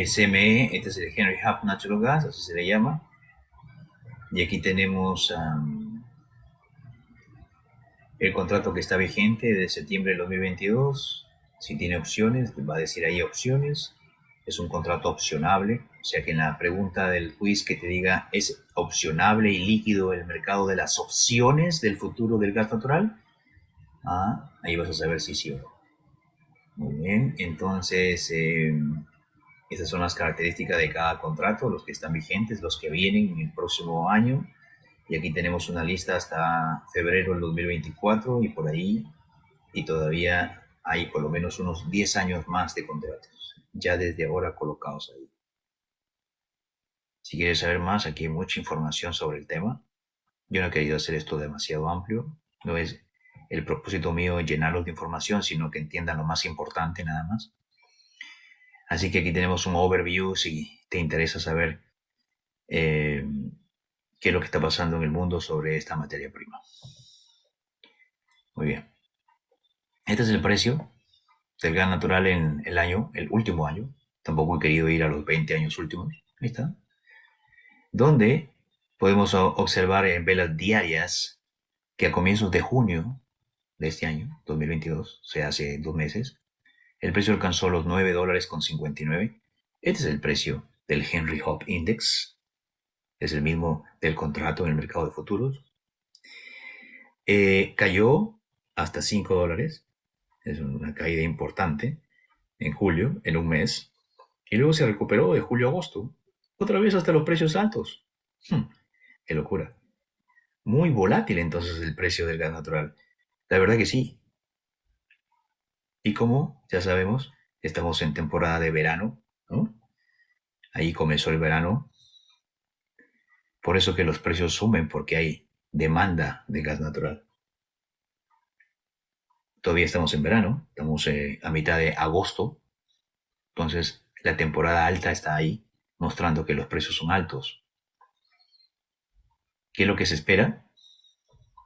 S1: SME, este es el Henry Hub Natural Gas, así se le llama. Y aquí tenemos el contrato que está vigente de septiembre del 2022. Si tiene opciones, va a decir ahí opciones. Es un contrato opcionable, o sea que en la pregunta del quiz que te diga ¿es opcionable y líquido el mercado de las opciones del futuro del gas natural? Ahí vas a saber si sí o no. Muy bien, entonces esas son las características de cada contrato, los que están vigentes, los que vienen en el próximo año. Y aquí tenemos una lista hasta febrero del 2024 y por ahí, y todavía hay por lo menos unos 10 años más de contratos, ya desde ahora colocados ahí. Si quieres saber más, aquí hay mucha información sobre el tema. Yo no he querido hacer esto demasiado amplio, no es el propósito mío llenarlos de información, sino que entiendan lo más importante nada más. Así que aquí tenemos un overview si te interesa saber eh, qué es lo que está pasando en el mundo sobre esta materia prima. Muy bien. Este es el precio del gas natural en el último año. Tampoco he querido ir a los 20 años últimos. Ahí está. Donde podemos observar en velas diarias que a comienzos de junio de este año, 2022, o sea, hace 2 meses, el precio alcanzó los $9.59. Este es el precio del Henry Hub Index. Es el mismo del contrato en el mercado de futuros. Cayó hasta $5. Es una caída importante en julio, en un mes. Y luego se recuperó de julio a agosto. Otra vez hasta los precios altos. ¡Qué locura! Muy volátil entonces el precio del gas natural. La verdad que sí. Y como ya sabemos, estamos en temporada de verano, ¿no? Ahí comenzó el verano. Por eso que los precios suben, porque hay demanda de gas natural. Todavía estamos en verano, estamos a mitad de agosto. Entonces, la temporada alta está ahí, mostrando que los precios son altos. ¿Qué es lo que se espera?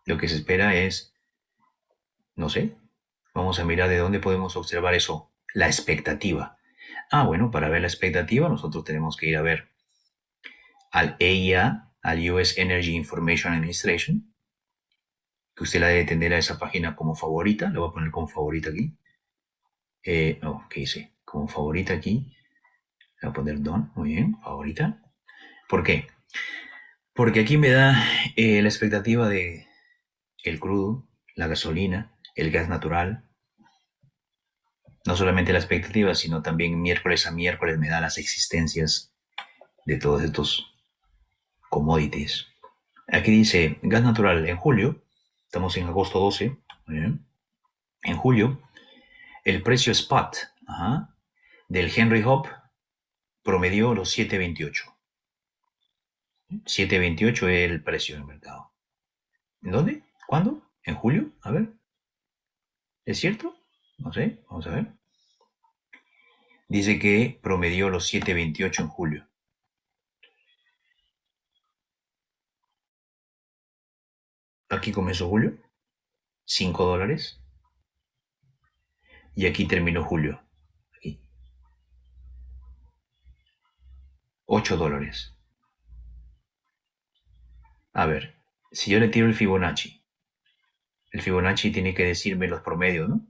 S1: Lo que se espera es, no sé, vamos a mirar de dónde podemos observar eso, la expectativa. Bueno, para ver la expectativa nosotros tenemos que ir a ver al EIA, al US Energy Information Administration, que usted la debe tener a esa página como favorita, la voy a poner como favorita aquí. ¿Qué hice? Como favorita aquí, le voy a poner Done, muy bien, favorita. ¿Por qué? Porque aquí me da la expectativa de el crudo, la gasolina, el gas natural. No solamente la expectativa, sino también miércoles a miércoles me da las existencias de todos estos commodities. Aquí dice gas natural en julio, estamos en agosto 12, ¿bien? En julio, el precio spot del Henry Hub promedió los 7.28. 7.28 es el precio del mercado. ¿En dónde? ¿Cuándo? ¿En julio? A ver. ¿Es cierto? No sé, vamos a ver. Dice que promedió los 7.28 en julio. Aquí comenzó julio, $5. Y aquí terminó julio. Aquí, $8. A ver, si yo le tiro el Fibonacci tiene que decirme los promedios, ¿no?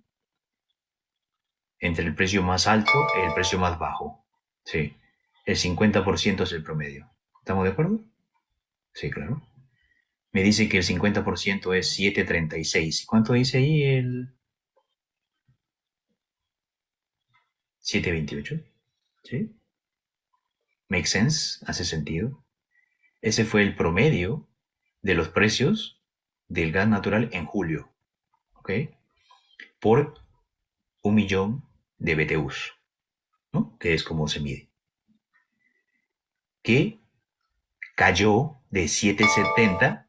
S1: Entre el precio más alto y el precio más bajo. Sí, el 50% es el promedio. ¿Estamos de acuerdo? Sí, claro. Me dice que el 50% es 7.36. ¿Cuánto dice ahí el 7.28? ¿Sí? Make sense, hace sentido. Ese fue el promedio de los precios del gas natural en julio, ¿ok? Por 1.000.000 de BTUs, ¿no? Que es como se mide. Que cayó de 7.70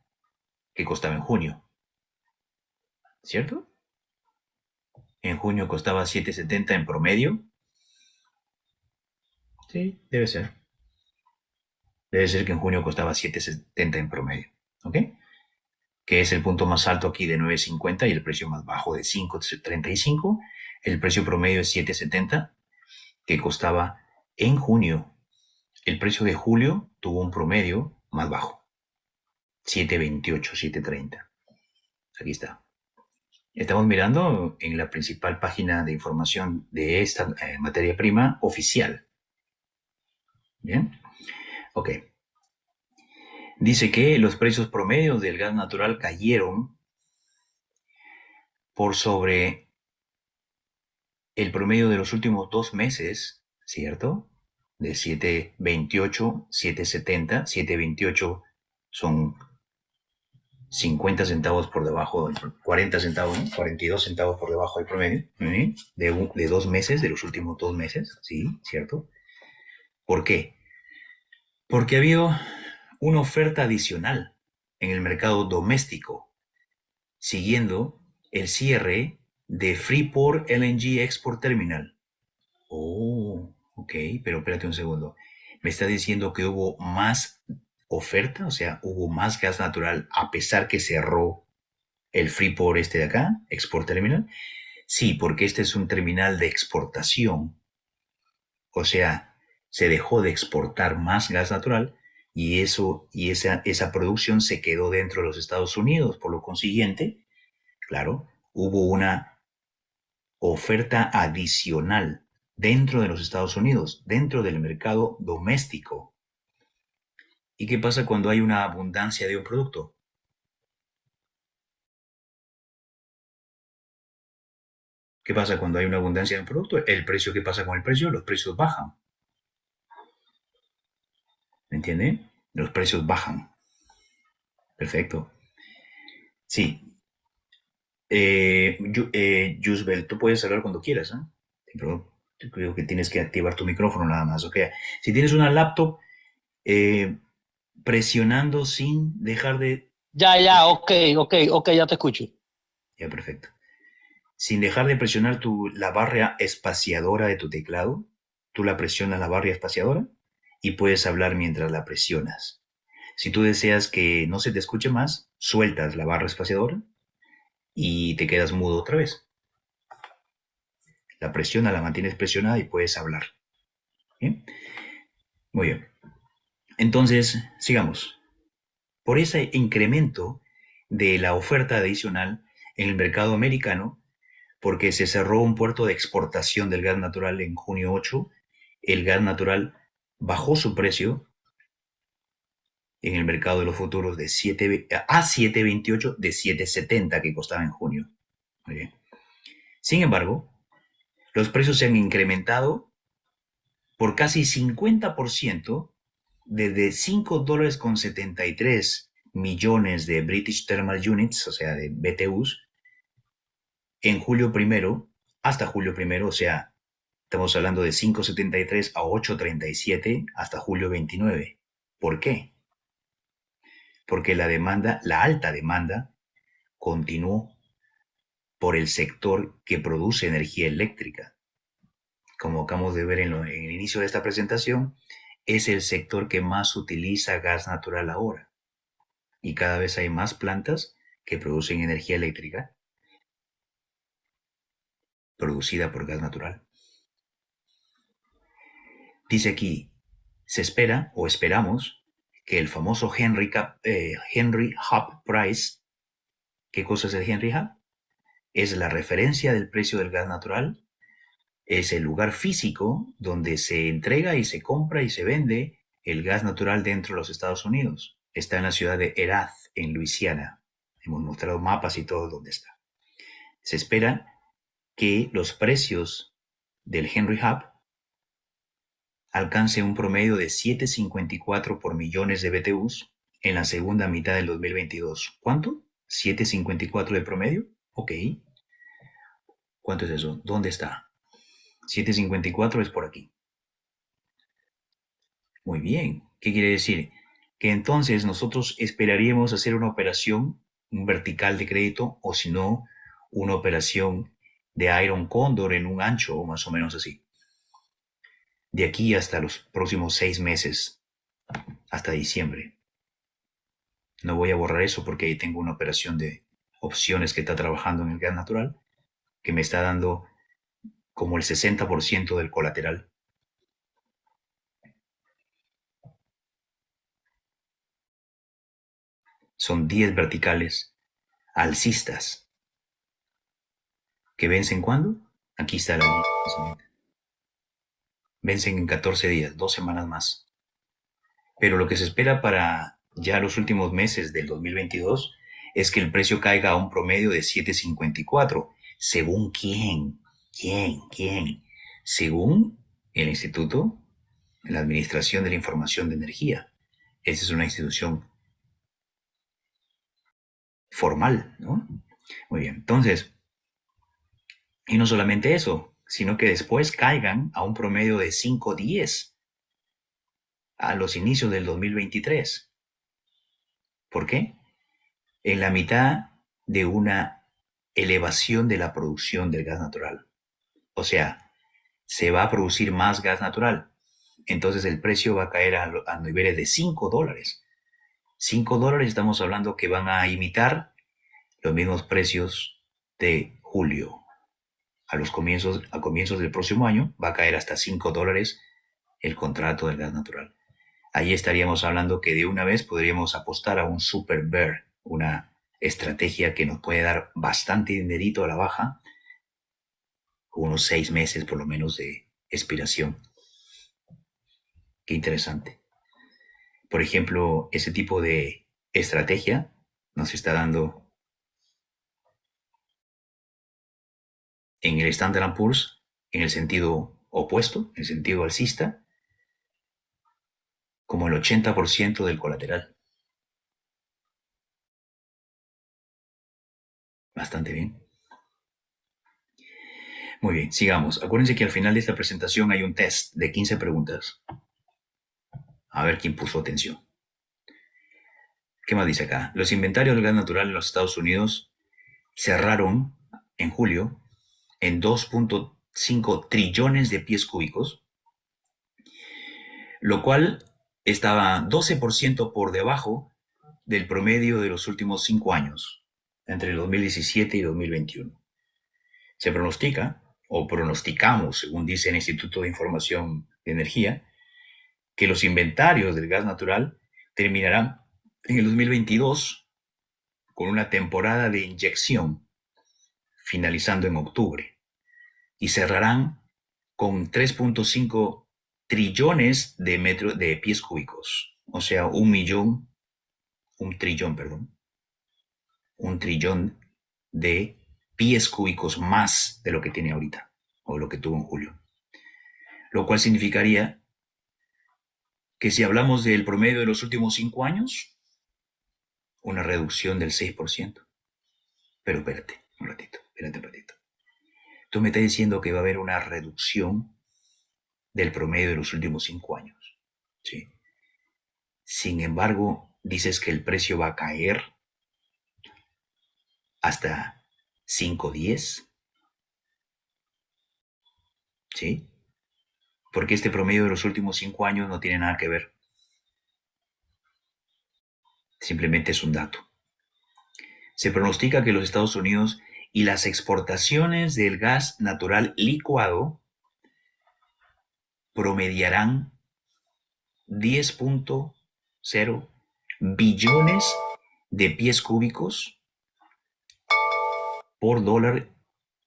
S1: que costaba en junio, ¿cierto? En junio costaba 7.70 en promedio. Sí, debe ser. Debe ser que en junio costaba 7.70 en promedio, ¿ok? Que es el punto más alto aquí de 9.50 y el precio más bajo de 5.35. El precio promedio es 7.70 que costaba en junio. El precio de julio tuvo un promedio más bajo, 7.28, 7.30. Aquí está. Estamos mirando en la principal página de información de esta materia prima oficial. Bien, ok. Dice que los precios promedios del gas natural cayeron por sobre el promedio de los últimos 2 meses, ¿cierto? De 7.28, 7.70, 7.28 son 50 centavos por debajo, 40 centavos, ¿no? 42 centavos por debajo del promedio, ¿eh? De 2 meses, de los últimos 2 meses, ¿sí? ¿Cierto? ¿Por qué? Porque ha habido una oferta adicional en el mercado doméstico, siguiendo el cierre de Freeport LNG Export Terminal. Oh, ok, pero espérate un segundo. ¿Me está diciendo que hubo más oferta? O sea, hubo más gas natural a pesar que cerró el Freeport este de acá, Export Terminal. Sí, porque este es un terminal de exportación. O sea, se dejó de exportar más gas natural y esa producción se quedó dentro de los Estados Unidos. Por lo consiguiente, claro, hubo una oferta adicional dentro de los Estados Unidos, dentro del mercado doméstico. ¿Y qué pasa cuando hay una abundancia de un producto? ¿Qué pasa cuando hay una abundancia de un producto? El precio, ¿qué pasa con el precio? Los precios bajan. ¿Me entiende? Los precios bajan. Perfecto. Sí. Yusbel, tú puedes hablar cuando quieras, ¿eh? Pero creo que tienes que activar tu micrófono nada más, ¿ok? Si tienes una laptop, eh, presionando sin dejar de
S2: Ya, ya,
S1: presionar.
S2: ok, ok, ok, ya te escucho.
S1: Ya, perfecto. Sin dejar de presionar la barra espaciadora de tu teclado, tú la presionas la barra espaciadora y puedes hablar mientras la presionas. Si tú deseas que no se te escuche más, sueltas la barra espaciadora y te quedas mudo otra vez. La presiona, la mantienes presionada y puedes hablar. ¿Bien? Muy bien. Entonces, sigamos. Por ese incremento de la oferta adicional en el mercado americano, porque se cerró un puerto de exportación del gas natural en junio 8, el gas natural bajó su precio en el mercado de los futuros de 7 a 7.28 de 7.70 que costaba en junio. Muy bien. Sin embargo, los precios se han incrementado por casi 50% desde $5.73 millones de British Thermal Units, o sea, de BTUs, en julio primero, hasta julio primero, o sea, estamos hablando de 5.73 a 8.37 hasta julio 29. ¿Por qué? Porque la alta demanda, continuó por el sector que produce energía eléctrica. Como acabamos de ver en el inicio de esta presentación, es el sector que más utiliza gas natural ahora. Y cada vez hay más plantas que producen energía eléctrica producida por gas natural. Dice aquí, se espera o esperamos que el famoso Henry Hub Price, ¿qué cosa es el Henry Hub? Es la referencia del precio del gas natural, es el lugar físico donde se entrega y se compra y se vende el gas natural dentro de los Estados Unidos. Está en la ciudad de Erath, en Luisiana. Hemos mostrado mapas y todo donde está. Se espera que los precios del Henry Hub alcance un promedio de 7.54 por millones de BTUs en la segunda mitad del 2022. ¿Cuánto? ¿7.54 de promedio? Ok. ¿Cuánto es eso? ¿Dónde está? 7.54 es por aquí. Muy bien. ¿Qué quiere decir? Que entonces nosotros esperaríamos hacer una operación, un vertical de crédito, o si no, una operación de Iron Condor en un ancho, o más o menos así. De aquí hasta los próximos 6 meses, hasta diciembre. No voy a borrar eso porque ahí tengo una operación de opciones que está trabajando en el gas natural, que me está dando como el 60% del colateral. Son 10 verticales alcistas. ¿Que vencen cuándo? Aquí está la línea. Vencen en 14 días, 2 semanas más. Pero lo que se espera para ya los últimos meses del 2022 es que el precio caiga a un promedio de 7.54. ¿Según quién? ¿Quién? Según el Instituto, la Administración de la Información de Energía. Esa es una institución formal, ¿no? Muy bien, entonces, y no solamente eso, sino que después caigan a un promedio de 5.10 a los inicios del 2023. ¿Por qué? En la mitad de una elevación de la producción del gas natural. O sea, se va a producir más gas natural. Entonces el precio va a caer a niveles de $5. $5 estamos hablando que van a imitar los mismos precios de julio. A comienzos del próximo año va a caer hasta $5 el contrato del gas natural. Ahí estaríamos hablando que de una vez podríamos apostar a un super bear, una estrategia que nos puede dar bastante dinerito a la baja, unos 6 meses por lo menos de expiración. Qué interesante. Por ejemplo, ese tipo de estrategia nos está dando en el Standard Poor's en el sentido opuesto, en el sentido alcista, como el 80% del colateral. Bastante bien. Muy bien, sigamos. Acuérdense que al final de esta presentación hay un test de 15 preguntas. A ver quién puso atención. ¿Qué más dice acá? Los inventarios del gas natural en los Estados Unidos cerraron en julio en 2.5 trillones de pies cúbicos, lo cual estaba 12% por debajo del promedio de los últimos 5 años, entre el 2017 y 2021. Se pronostica, o pronosticamos, según dice el Instituto de Información de Energía, que los inventarios del gas natural terminarán en el 2022 con una temporada de inyección finalizando en octubre y cerrarán con 3.5 trillones de pies cúbicos, o sea, un trillón de pies cúbicos más de lo que tiene ahorita, o lo que tuvo en julio. Lo cual significaría que si hablamos del promedio de los últimos 5 años, una reducción del 6%. Pero espérate un ratito. Tú me estás diciendo que va a haber una reducción del promedio de los últimos 5 años. ¿Sí? Sin embargo, dices que el precio va a caer hasta 5.10. ¿Sí? Porque este promedio de los últimos 5 años no tiene nada que ver. Simplemente es un dato. Se pronostica que los Estados Unidos y las exportaciones del gas natural licuado promediarán 10.0 billones de pies cúbicos por dólar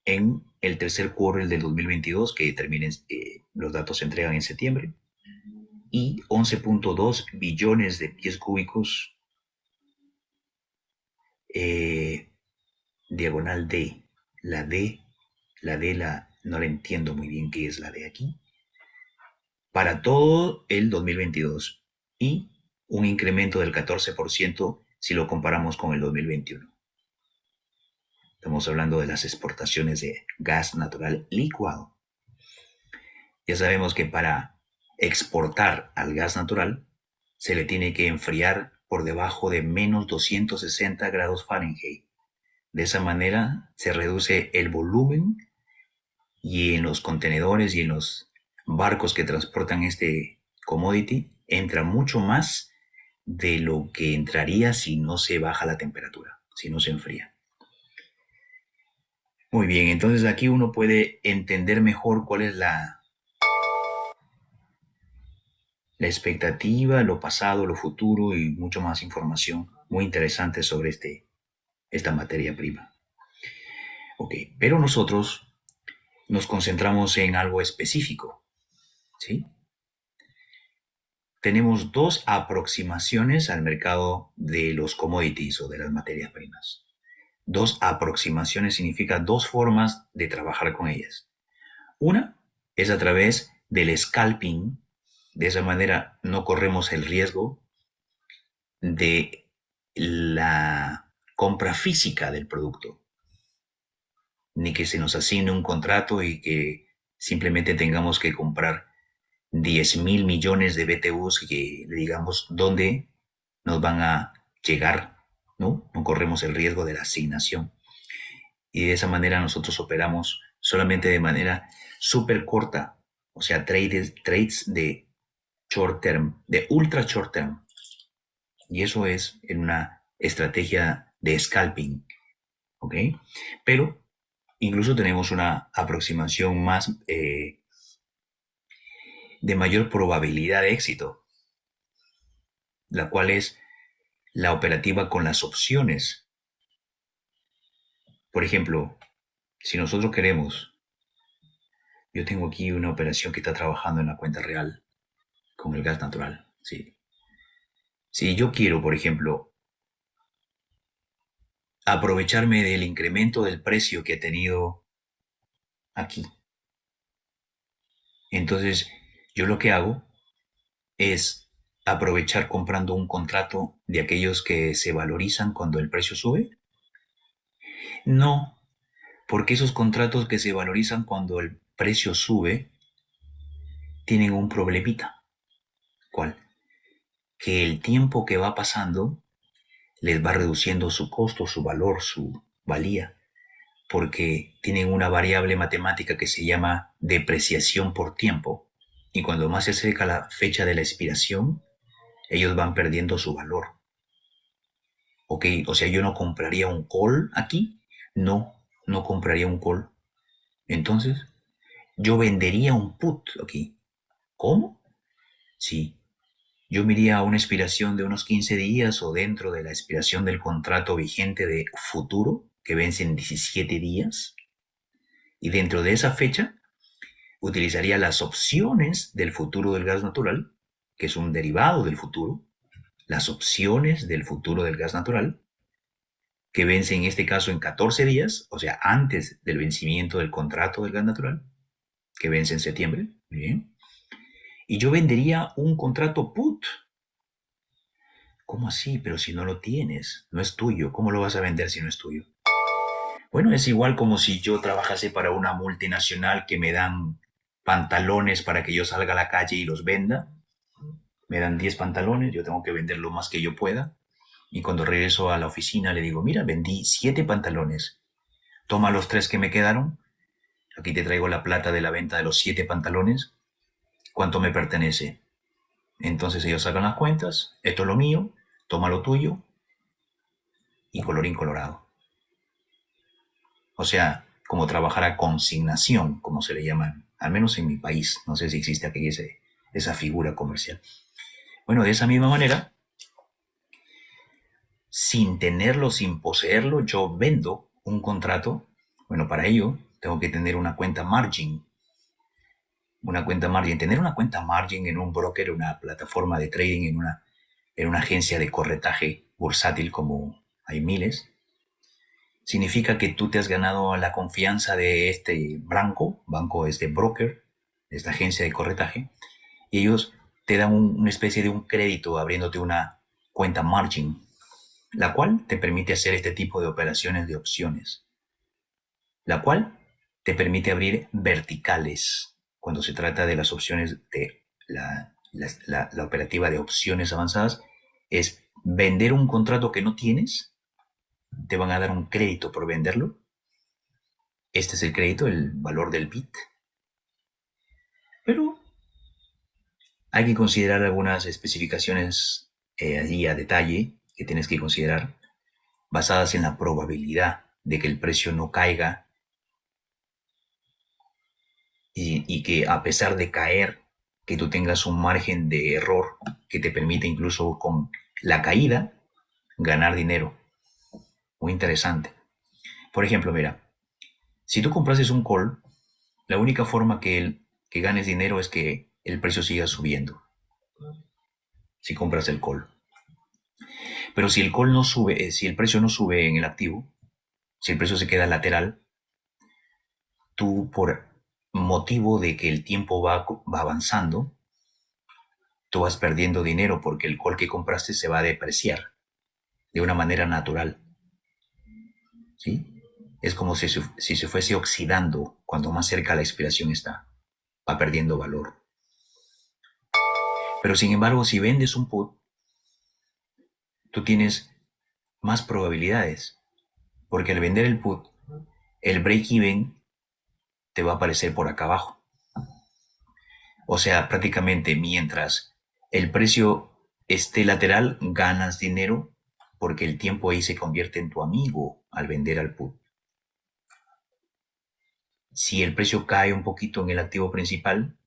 S1: en el tercer quarter del 2022, que los datos se entregan en septiembre, y 11.2 billones de pies cúbicos diagonal D. La D, no la entiendo muy bien qué es la D aquí, para todo el 2022 y un incremento del 14% si lo comparamos con el 2021. Estamos hablando de las exportaciones de gas natural licuado. Ya sabemos que para exportar al gas natural se le tiene que enfriar por debajo de menos 260 grados Fahrenheit. De esa manera se reduce el volumen y en los contenedores y en los barcos que transportan este commodity entra mucho más de lo que entraría si no se baja la temperatura, si no se enfría. Muy bien, entonces aquí uno puede entender mejor cuál es la expectativa, lo pasado, lo futuro y mucho más información muy interesante sobre esta materia prima. Ok, pero nosotros nos concentramos en algo específico, ¿sí? tenemos dos aproximaciones al mercado de los commodities o de las materias primas. Dos aproximaciones significa dos formas de trabajar con ellas. Una es a través del scalping. De esa manera no corremos el riesgo de la compra física del producto, ni que se nos asigne un contrato y que simplemente tengamos que comprar 10.000 millones de BTUs y que le digamos dónde nos van a llegar, ¿no? No corremos el riesgo de la asignación. Y de esa manera nosotros operamos solamente de manera súper corta, o sea, trades de short term, de ultra short term. Y eso es en una estrategia de scalping, ¿ok? Pero incluso tenemos una aproximación más de mayor probabilidad de éxito, la cual es la operativa con las opciones. Por ejemplo, si nosotros queremos, yo tengo aquí una operación que está trabajando en la cuenta real con el gas natural, ¿sí? Si yo quiero, por ejemplo, aprovecharme del incremento del precio que ha tenido aquí, entonces yo lo que hago es aprovechar comprando un contrato de aquellos que se valorizan cuando el precio sube. No, porque esos contratos que se valorizan cuando el precio sube tienen un problemita. ¿Cuál? Que el tiempo que va pasando les va reduciendo su costo, su valor, su valía, porque tienen una variable matemática que se llama depreciación por tiempo. Y cuando más se acerca la fecha de la expiración, ellos van perdiendo su valor. ¿Ok? O sea, yo no compraría un call aquí. No, no compraría un call. Entonces, yo vendería un put aquí. ¿Cómo? Sí. Yo me iría a una expiración de unos 15 días o dentro de la expiración del contrato vigente de futuro, que vence en 17 días. Y dentro de esa fecha, utilizaría las opciones del futuro del gas natural, que es un derivado del futuro, las opciones del futuro del gas natural, que vence en este caso en 14 días, o sea, antes del vencimiento del contrato del gas natural, que vence en septiembre. Bien. Y yo vendería un contrato put. ¿Cómo así? Pero si no lo tienes, no es tuyo, ¿cómo lo vas a vender si no es tuyo? Bueno, es igual como si yo trabajase para una multinacional que me dan pantalones para que yo salga a la calle y los venda. Me dan 10 pantalones, yo tengo que vender lo más que yo pueda. Y cuando regreso a la oficina le digo, mira, vendí 7 pantalones. Toma los 3 que me quedaron. Aquí te traigo la plata de la venta de los 7 pantalones. ¿Cuánto me pertenece? Entonces ellos sacan las cuentas. Esto es lo mío. Toma lo tuyo. Y colorín colorado. O sea, como trabajar a consignación, como se le llama, al menos en mi país. No sé si existe aquí esa figura comercial. Bueno, de esa misma manera, sin tenerlo, sin poseerlo, yo vendo un contrato. Bueno, para ello tengo que tener una cuenta margin. Una cuenta margin. Tener una cuenta margin en un broker, una plataforma de trading, en una agencia de corretaje bursátil, como hay miles, significa que tú te has ganado la confianza de este banco es de broker, de esta agencia de corretaje, y ellos te dan una especie de un crédito abriéndote una cuenta margin, la cual te permite hacer este tipo de operaciones de opciones, la cual te permite abrir verticales cuando se trata de las opciones de la operativa de opciones avanzadas, es vender un contrato que no tienes, te van a dar un crédito por venderlo. Este es el crédito, el valor del bit. Pero hay que considerar algunas especificaciones allí a detalle que tienes que considerar, basadas en la probabilidad de que el precio no caiga y que a pesar de caer, que tú tengas un margen de error que te permite incluso con la caída ganar dinero. Muy interesante. Por ejemplo, mira, si tú comprases un call, la única forma que ganes dinero es que el precio siga subiendo. si compras el call. Pero si el call no sube, si el precio no sube en el activo, si el precio se queda lateral, tú por motivo de que el tiempo va avanzando, tú vas perdiendo dinero porque el call que compraste se va a depreciar de una manera natural, ¿sí? Es como si se fuese oxidando cuando más cerca la expiración está, va perdiendo valor. Pero sin embargo, si vendes un put, tú tienes más probabilidades, porque al vender el put, el break-even te va a aparecer por acá abajo. O sea, prácticamente mientras el precio esté lateral, ganas dinero porque el tiempo ahí se convierte en tu amigo al vender al put. Si el precio cae un poquito en el activo principal,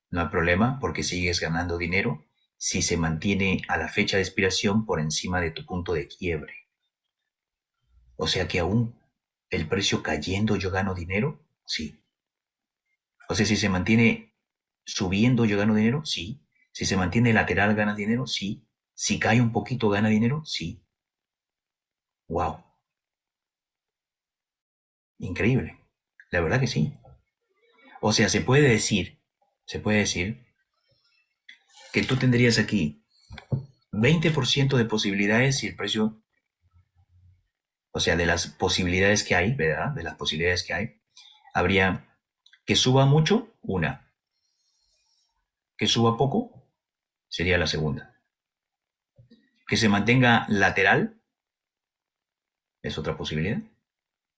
S1: no hay problema porque sigues ganando dinero si se mantiene a la fecha de expiración por encima de tu punto de quiebre. O sea que aún el precio cayendo yo gano dinero, sí. O sea, si se mantiene subiendo yo gano dinero, sí. Si se mantiene lateral ganas dinero, sí. Si cae un poquito gana dinero, sí. Wow, increíble. La verdad que sí. O sea, se puede decir que tú tendrías aquí 20% de posibilidades si el precio, o sea, de las posibilidades que hay, ¿verdad? De las posibilidades que hay, habría que suba mucho, una. Que suba poco, sería la segunda. Que se mantenga lateral, es otra posibilidad.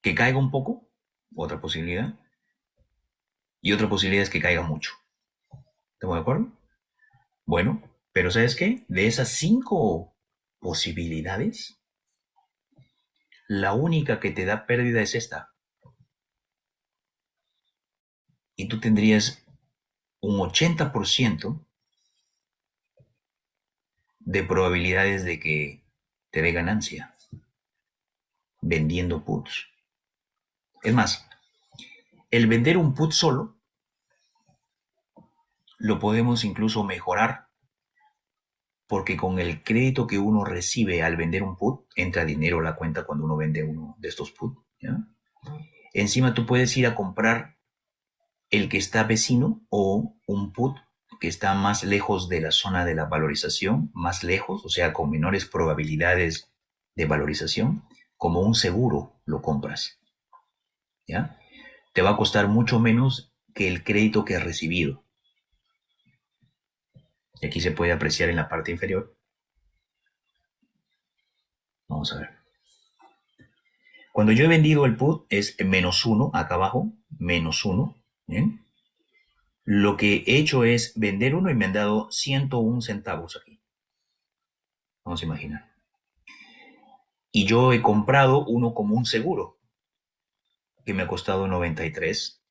S1: Que caiga un poco, otra posibilidad. Y otra posibilidad es que caiga mucho. ¿Estamos de acuerdo? Bueno, pero ¿sabes qué? De esas 5 posibilidades, la única que te da pérdida es esta. Y tú tendrías un 80% de probabilidades de que te dé ganancia vendiendo puts. Es más, el vender un put solo lo podemos incluso mejorar porque con el crédito que uno recibe al vender un put, entra dinero a la cuenta cuando uno vende uno de estos put. ¿Ya? Encima tú puedes ir a comprar el que está vecino o un put que está más lejos de la zona de la valorización, más lejos, o sea, con menores probabilidades de valorización, como un seguro lo compras. ¿Ya? Te va a costar mucho menos que el crédito que has recibido. Y aquí se puede apreciar en la parte inferior. Vamos a ver. Cuando yo he vendido el put es -1, acá abajo, -1. ¿Bien? Lo que he hecho es vender uno y me han dado 101 centavos aquí. Vamos a imaginar. Y yo he comprado uno como un seguro, que me ha costado 93.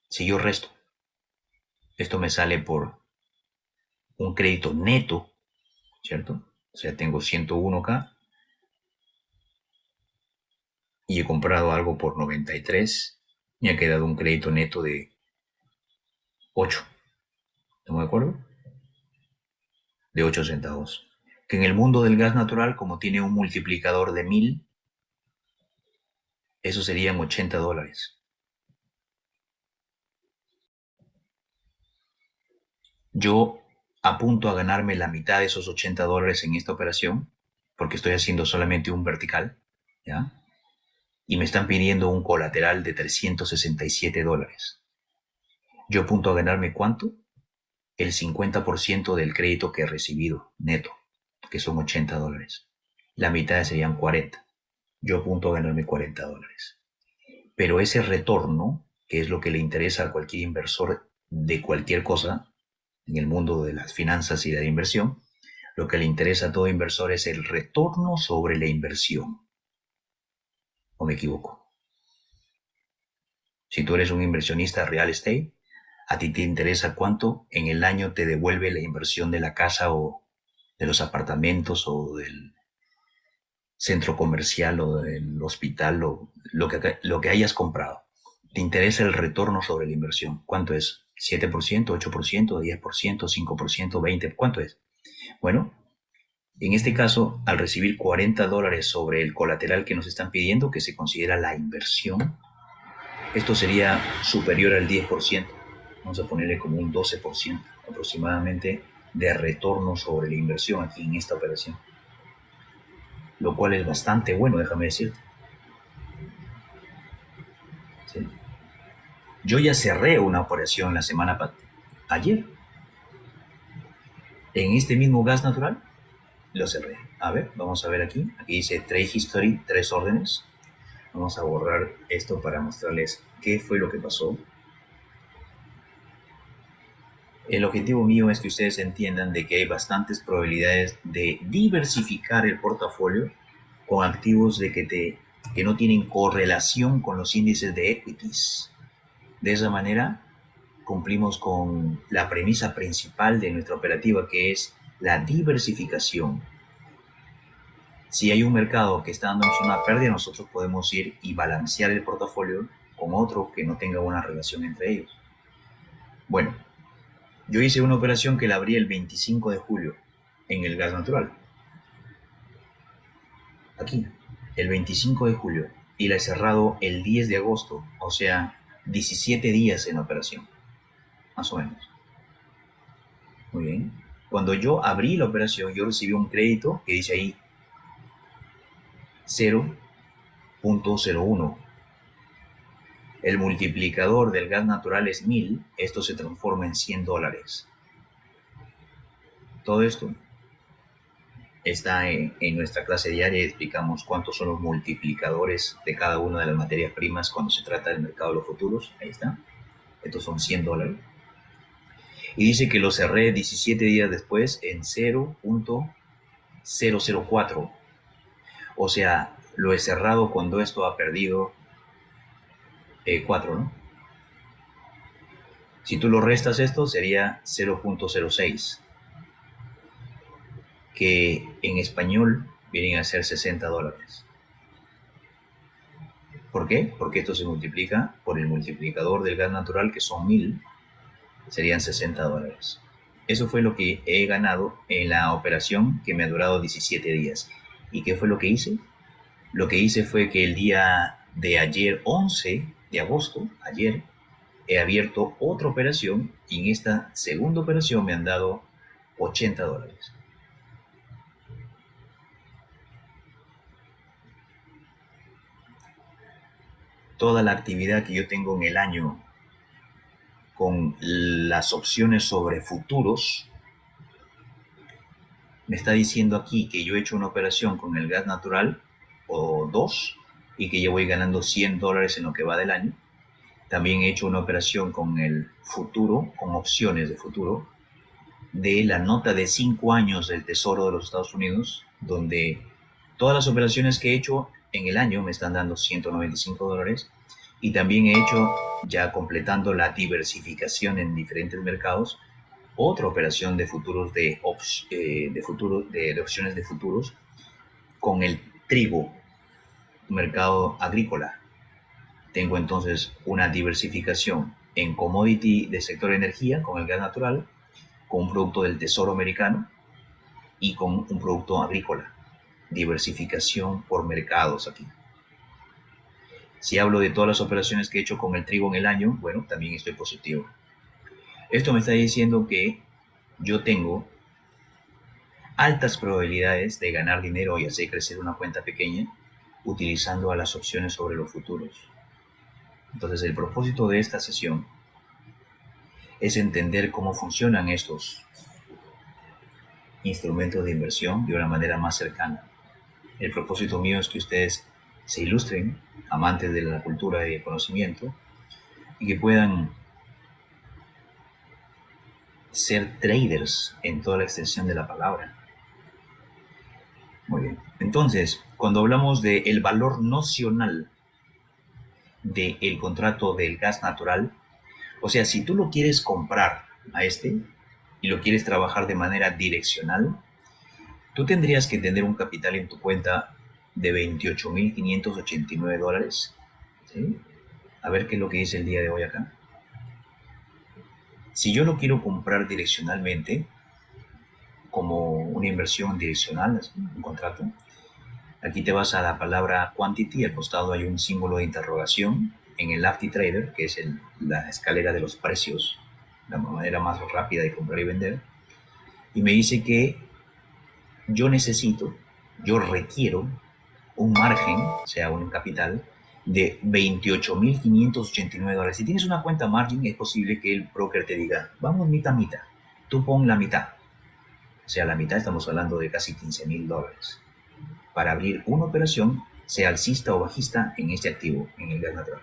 S1: Si yo resto, esto me sale por un crédito neto, ¿cierto? O sea, tengo 101 acá y he comprado algo por 93. Me ha quedado un crédito neto de 8. ¿Estamos de acuerdo? De 8 centavos. Que en el mundo del gas natural, como tiene un multiplicador de 1000, eso serían $80. Yo apunto a ganarme la mitad de esos $80 en esta operación, porque estoy haciendo solamente un vertical, ¿ya? Y me están pidiendo un colateral de $367. Yo apunto a ganarme ¿cuánto? El 50% del crédito que he recibido neto, que son $80. La mitad serían 40. Yo apunto a ganarme $40. Pero ese retorno, que es lo que le interesa a cualquier inversor de cualquier cosa en el mundo de las finanzas y de la inversión, lo que le interesa a todo inversor es el retorno sobre la inversión. ¿O me equivoco? Si tú eres un inversionista real estate, a ti te interesa cuánto en el año te devuelve la inversión de la casa o de los apartamentos o del centro comercial o del hospital o lo que hayas comprado. Te interesa el retorno sobre la inversión. ¿Cuánto es? ¿7%, 8%, 10%, 5%, 20%? ¿Cuánto es? Bueno, en este caso, al recibir $40 sobre el colateral que nos están pidiendo, que se considera la inversión, esto sería superior al 10%. Vamos a ponerle como un 12% aproximadamente de retorno sobre la inversión aquí en esta operación, lo cual es bastante bueno, déjame decirte. ¿Sí? Yo ya cerré una operación la semana ayer en este mismo gas natural, lo cerré. A ver, vamos a ver aquí. Aquí dice Trade History, 3 órdenes. Vamos a borrar esto para mostrarles qué fue lo que pasó. El objetivo mío es que ustedes entiendan de que hay bastantes probabilidades de diversificar el portafolio con activos que no tienen correlación con los índices de equities. De esa manera cumplimos con la premisa principal de nuestra operativa, que es la diversificación. Si hay un mercado que está dándonos una pérdida, nosotros podemos ir y balancear el portafolio con otro que no tenga una relación entre ellos. Bueno, yo hice una operación que la abrí el 25 de julio en el gas natural. Aquí, el 25 de julio. Y la he cerrado el 10 de agosto, o sea, 17 días en la operación, más o menos. Muy bien. Cuando yo abrí la operación, yo recibí un crédito que dice ahí 0.01. El multiplicador del gas natural es 1000, esto se transforma en $100. Todo esto está en nuestra clase diaria y explicamos cuántos son los multiplicadores de cada una de las materias primas cuando se trata del mercado de los futuros. Ahí está. Estos son $100. Y dice que lo cerré 17 días después en 0.004. O sea, lo he cerrado cuando esto ha perdido 4, ¿no? Si tú lo restas esto, sería 0.06, que en español vienen a ser $60. ¿Por qué? Porque esto se multiplica por el multiplicador del gas natural, que son 1000, serían $60. Eso fue lo que he ganado en la operación que me ha durado 17 días. ¿Y qué fue lo que hice? Lo que hice fue que el día de ayer, 11 de agosto, ayer, he abierto otra operación y en esta segunda operación me han dado $80. Toda la actividad que yo tengo en el año con las opciones sobre futuros, me está diciendo aquí que yo he hecho una operación con el gas natural o dos y que yo voy ganando $100 en lo que va del año. También he hecho una operación con el futuro, con opciones de futuro, de la nota de 5 años del Tesoro de los Estados Unidos, donde todas las operaciones que he hecho en el año me están dando $195. Y también he hecho, ya completando la diversificación en diferentes mercados, otra operación de futuros de opciones de futuros con el trigo, mercado agrícola. Tengo entonces una diversificación en commodity del sector energía con el gas natural, con un producto del Tesoro americano y con un producto agrícola. Diversificación por mercados aquí. Si hablo de todas las operaciones que he hecho con el trigo en el año, bueno, también estoy positivo. Esto me está diciendo que yo tengo altas probabilidades de ganar dinero y hacer crecer una cuenta pequeña utilizando a las opciones sobre los futuros. Entonces, el propósito de esta sesión es entender cómo funcionan estos instrumentos de inversión de una manera más cercana. El propósito mío es que ustedes se ilustren, amantes de la cultura y el conocimiento, y que puedan ser traders en toda la extensión de la palabra. Muy bien. Entonces, cuando hablamos del valor nocional del contrato del gas natural, o sea, si tú lo quieres comprar a este y lo quieres trabajar de manera direccional, tú tendrías que tener un capital en tu cuenta de $28,589. ¿Sí? A ver qué es lo que dice el día de hoy acá. Si yo lo quiero comprar direccionalmente, como una inversión direccional, un contrato. Aquí te vas a la palabra quantity, al costado hay un símbolo de interrogación. En el ActiTrader, que es la escalera de los precios, la manera más rápida de comprar y vender, y me dice que yo requiero un margen, o sea, un capital de $28,589. Si tienes una cuenta margin, es posible que el broker te diga, vamos mitad, mitad, tú pon la mitad. O sea, la mitad estamos hablando de casi $15,000 para abrir una operación, sea alcista o bajista, en este activo, en el gas natural.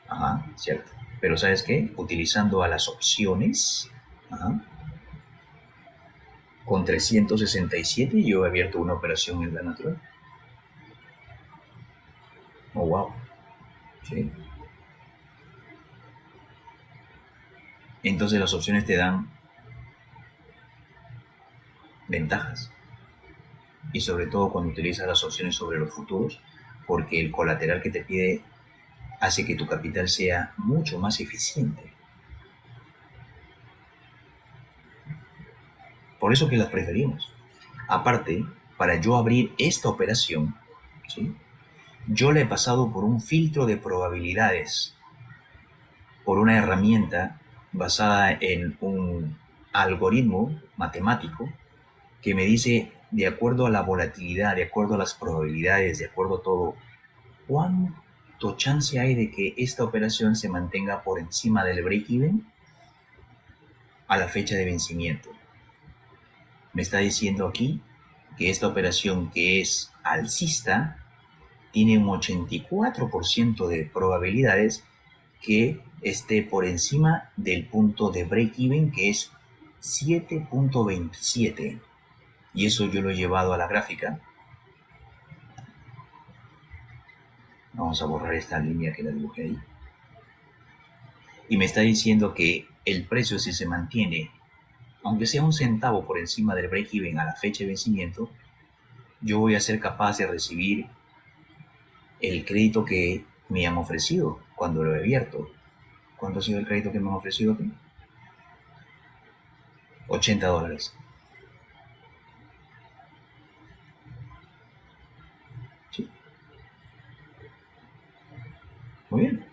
S1: Ajá, cierto. Pero ¿sabes qué? Utilizando a las opciones, ajá, con 367 yo he abierto una operación en gas natural. Oh, wow. Sí. Entonces las opciones te dan ventajas. Y sobre todo cuando utilizas las opciones sobre los futuros, porque el colateral que te pide hace que tu capital sea mucho más eficiente. Por eso que las preferimos. Aparte, para yo abrir esta operación, ¿sí?, yo la he pasado por un filtro de probabilidades, por una herramienta basada en un algoritmo matemático que me dice, de acuerdo a la volatilidad, de acuerdo a las probabilidades, de acuerdo a todo, cuánto chance hay de que esta operación se mantenga por encima del break-even a la fecha de vencimiento. Me está diciendo aquí que esta operación, que es alcista, tiene un 84% de probabilidades que esté por encima del punto de break-even, que es 7.27. Y eso yo lo he llevado a la gráfica. Vamos a borrar esta línea que la dibujé ahí. Y me está diciendo que el precio, si se mantiene, aunque sea un centavo por encima del break-even a la fecha de vencimiento, yo voy a ser capaz de recibir el crédito que me han ofrecido cuando lo he abierto. ¿Cuánto ha sido el crédito que me han ofrecido aquí? $80. Sí. Muy bien.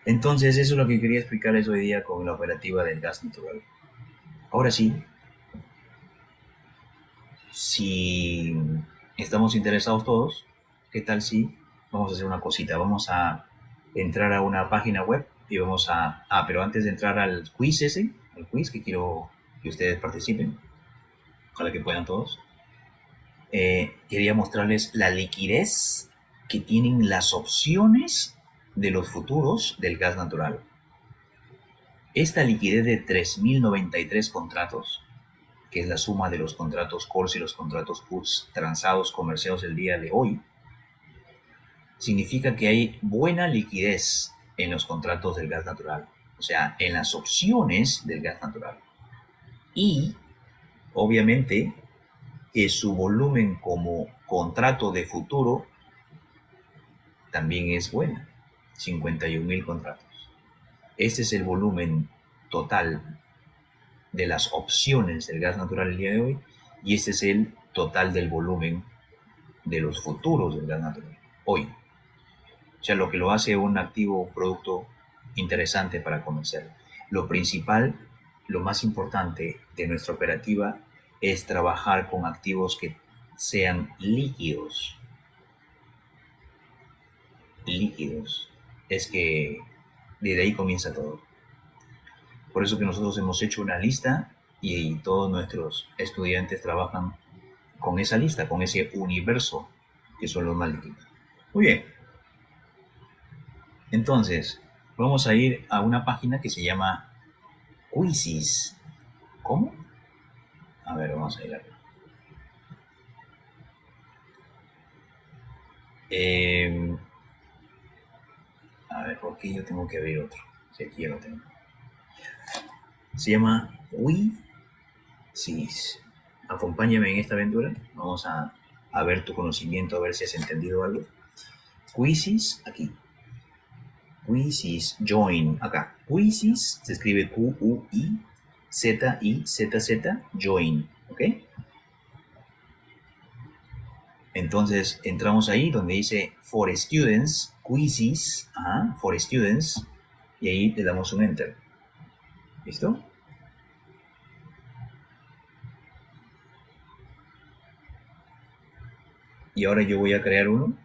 S1: Entonces, eso es lo que quería explicarles hoy día con la operativa del gas natural. Ahora sí, si estamos interesados todos, ¿qué tal si vamos a hacer una cosita? Vamos a entrar a una página web y vamos a... pero antes de entrar al quiz ese, al quiz que quiero que ustedes participen, ojalá que puedan todos, quería mostrarles la liquidez que tienen las opciones de los futuros del gas natural. Esta liquidez de 3.093 contratos, que es la suma de los contratos calls y los contratos puts transados comerciados el día de hoy, significa que hay buena liquidez en los contratos del gas natural, o sea, en las opciones del gas natural. Y, obviamente, que su volumen como contrato de futuro también es buena, 51.000 contratos. Este es el volumen total de las opciones del gas natural el día de hoy, y este es el total del volumen de los futuros del gas natural hoy. O sea, lo que lo hace un activo, un producto interesante para comerciar. Lo principal, lo más importante de nuestra operativa es trabajar con activos que sean líquidos. Líquidos. Es que desde ahí comienza todo. Por eso que nosotros hemos hecho una lista y todos nuestros estudiantes trabajan con esa lista, con ese universo que son los más líquidos. Muy bien. Entonces, vamos a ir a una página que se llama Quizzes. ¿Cómo? A ver, vamos a ir acá. A ver, ¿por qué yo tengo que abrir otro? Si aquí ya lo tengo. Se llama Quizzes. Acompáñame en esta aventura. Vamos a ver tu conocimiento, a ver si has entendido algo. Quizzes, aquí. Quizzes, join, acá. Quizzes se escribe Q-U-I, Z-I-Z-Z, join, ¿ok? Entonces entramos ahí donde dice for students, quizzes, for students, y ahí le damos un enter. ¿Listo? Y ahora yo voy a crear uno.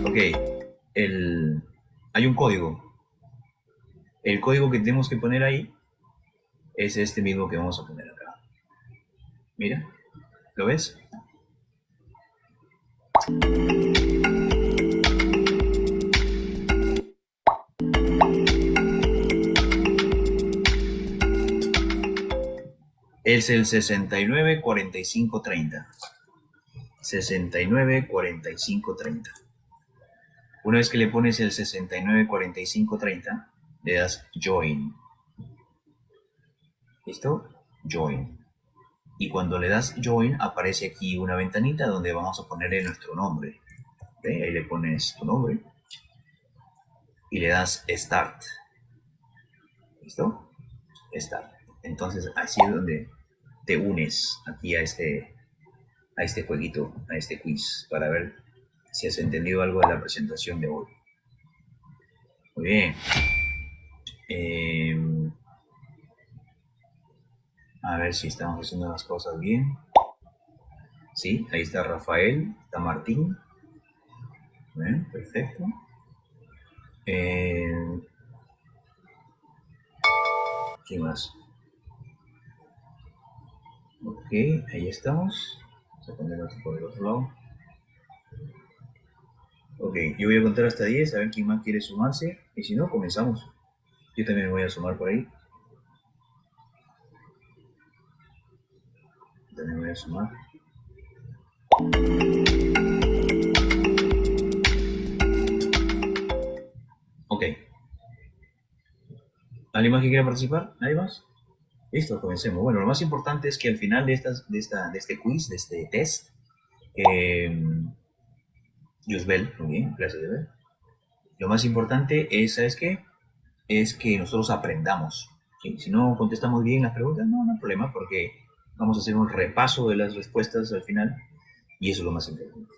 S1: Ok, hay un código. El código que tenemos que poner ahí es este mismo que vamos a poner acá. Mira, ¿lo ves? Es el 694530. 694530. Una vez que le pones el 694530, le das join. ¿Listo? Join. Y cuando le das join, aparece aquí una ventanita donde vamos a ponerle nuestro nombre. ¿Okay? Ahí le pones tu nombre y le das start. ¿Listo? Start. Entonces así es donde te unes aquí a este jueguito, a este quiz, para ver si has entendido algo de la presentación de hoy. Muy bien. A ver si estamos haciendo las cosas bien. Sí, ahí está Rafael, está Martín. Bien, perfecto. ¿Quién más? Ok, ahí estamos. Vamos a ponerlo aquí por el otro lado. Ok, yo voy a contar hasta 10, a ver quién más quiere sumarse. Y si no, comenzamos. Yo también me voy a sumar por ahí. También me voy a sumar. Ok. ¿Alguien más que quiera participar? ¿Nadie más? Listo, comencemos. Bueno, lo más importante es que al final de este quiz, de este test, Yusbel, muy bien, gracias de ver. Lo más importante es, ¿sabes qué? Es que nosotros aprendamos. ¿Sí? Si no contestamos bien las preguntas, no hay problema, porque vamos a hacer un repaso de las respuestas al final, y eso es lo más importante.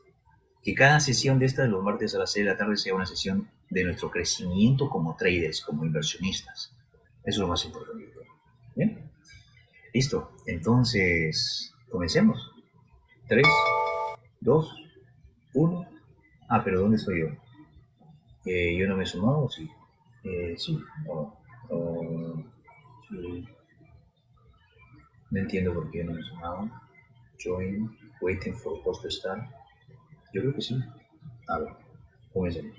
S1: Que cada sesión de estas, los martes a las 6 de la tarde, sea una sesión de nuestro crecimiento como traders, como inversionistas. Eso es lo más importante. ¿Bien? Listo. Entonces, comencemos. 3, 2, 1. Pero ¿dónde estoy yo? ¿Yo no me he sumado? Sí. Sí. Sí. No entiendo por qué no me he sumado. Join, waiting for post start. Yo creo que sí. A ver, comencemos.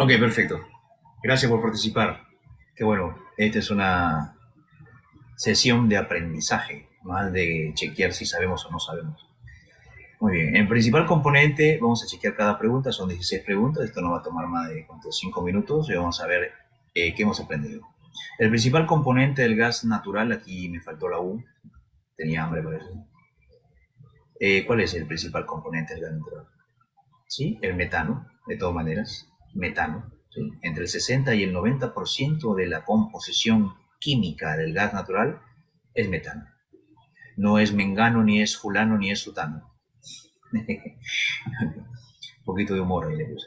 S1: Ok, perfecto. Gracias por participar. Qué bueno, esta es una sesión de aprendizaje, más de chequear si sabemos o no sabemos. Muy bien, en principal componente vamos a chequear cada pregunta, son 16 preguntas, esto no va a tomar más de 5 minutos y vamos a ver qué hemos aprendido. El principal componente del gas natural, aquí me faltó la U, tenía hambre por eso. ¿Cuál es el principal componente del gas natural? ¿Sí? El metano, de todas maneras, metano. ¿Sí? Entre el 60 y el 90% de la composición química del gas natural es metano. No es mengano, ni es fulano, ni es sutano. Un poquito de humor ahí le puse.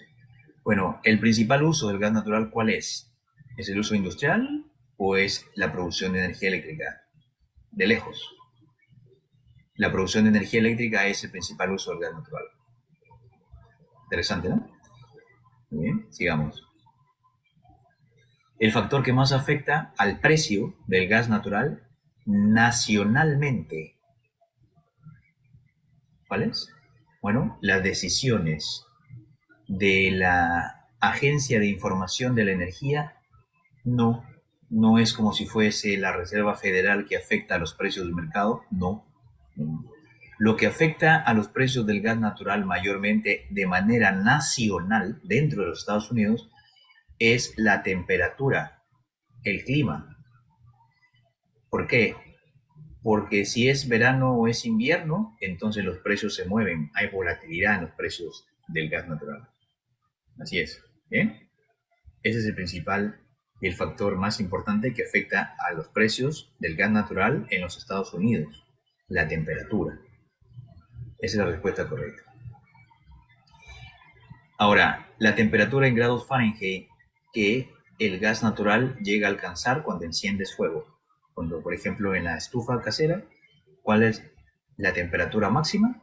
S1: Bueno, el principal uso del gas natural, ¿cuál es? ¿Es el uso industrial o es la producción de energía eléctrica? De lejos. La producción de energía eléctrica es el principal uso del gas natural. Interesante, ¿no? Muy bien, sigamos. El factor que más afecta al precio del gas natural nacionalmente. ¿Cuál es? Bueno, las decisiones de la Agencia de Información de la Energía no, no es como si fuese la Reserva Federal que afecta a los precios del mercado, no. Lo que afecta a los precios del gas natural mayormente de manera nacional dentro de los Estados Unidos es la temperatura, el clima. ¿Por qué? Porque si es verano o es invierno, entonces los precios se mueven, hay volatilidad en los precios del gas natural. Así es. ¿Bien? Ese es el principal y el factor más importante que afecta a los precios del gas natural en los Estados Unidos, la temperatura. Esa es la respuesta correcta. Ahora, la temperatura en grados Fahrenheit que el gas natural llega a alcanzar cuando enciendes fuego. Cuando, por ejemplo, en la estufa casera, ¿cuál es la temperatura máxima?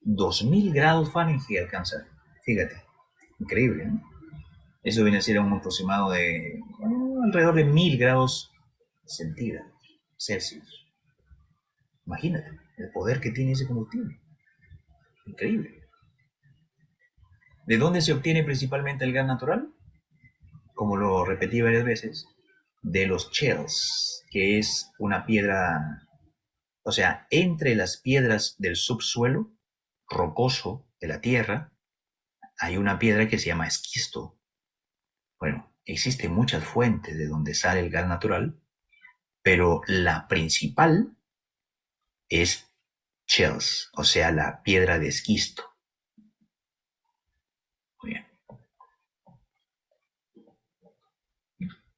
S1: 2000 grados Fahrenheit alcanza. Fíjate, increíble, ¿no? Eso viene a ser un aproximado de alrededor de 1000 grados centígrados, Celsius. Imagínate el poder que tiene ese combustible. Increíble. ¿De dónde se obtiene principalmente el gas natural? Como lo repetí varias veces, de los shales, que es una piedra, o sea, entre las piedras del subsuelo rocoso de la Tierra, hay una piedra que se llama esquisto. Bueno, existen muchas fuentes de donde sale el gas natural, pero la principal es shales, o sea, la piedra de esquisto. Muy bien.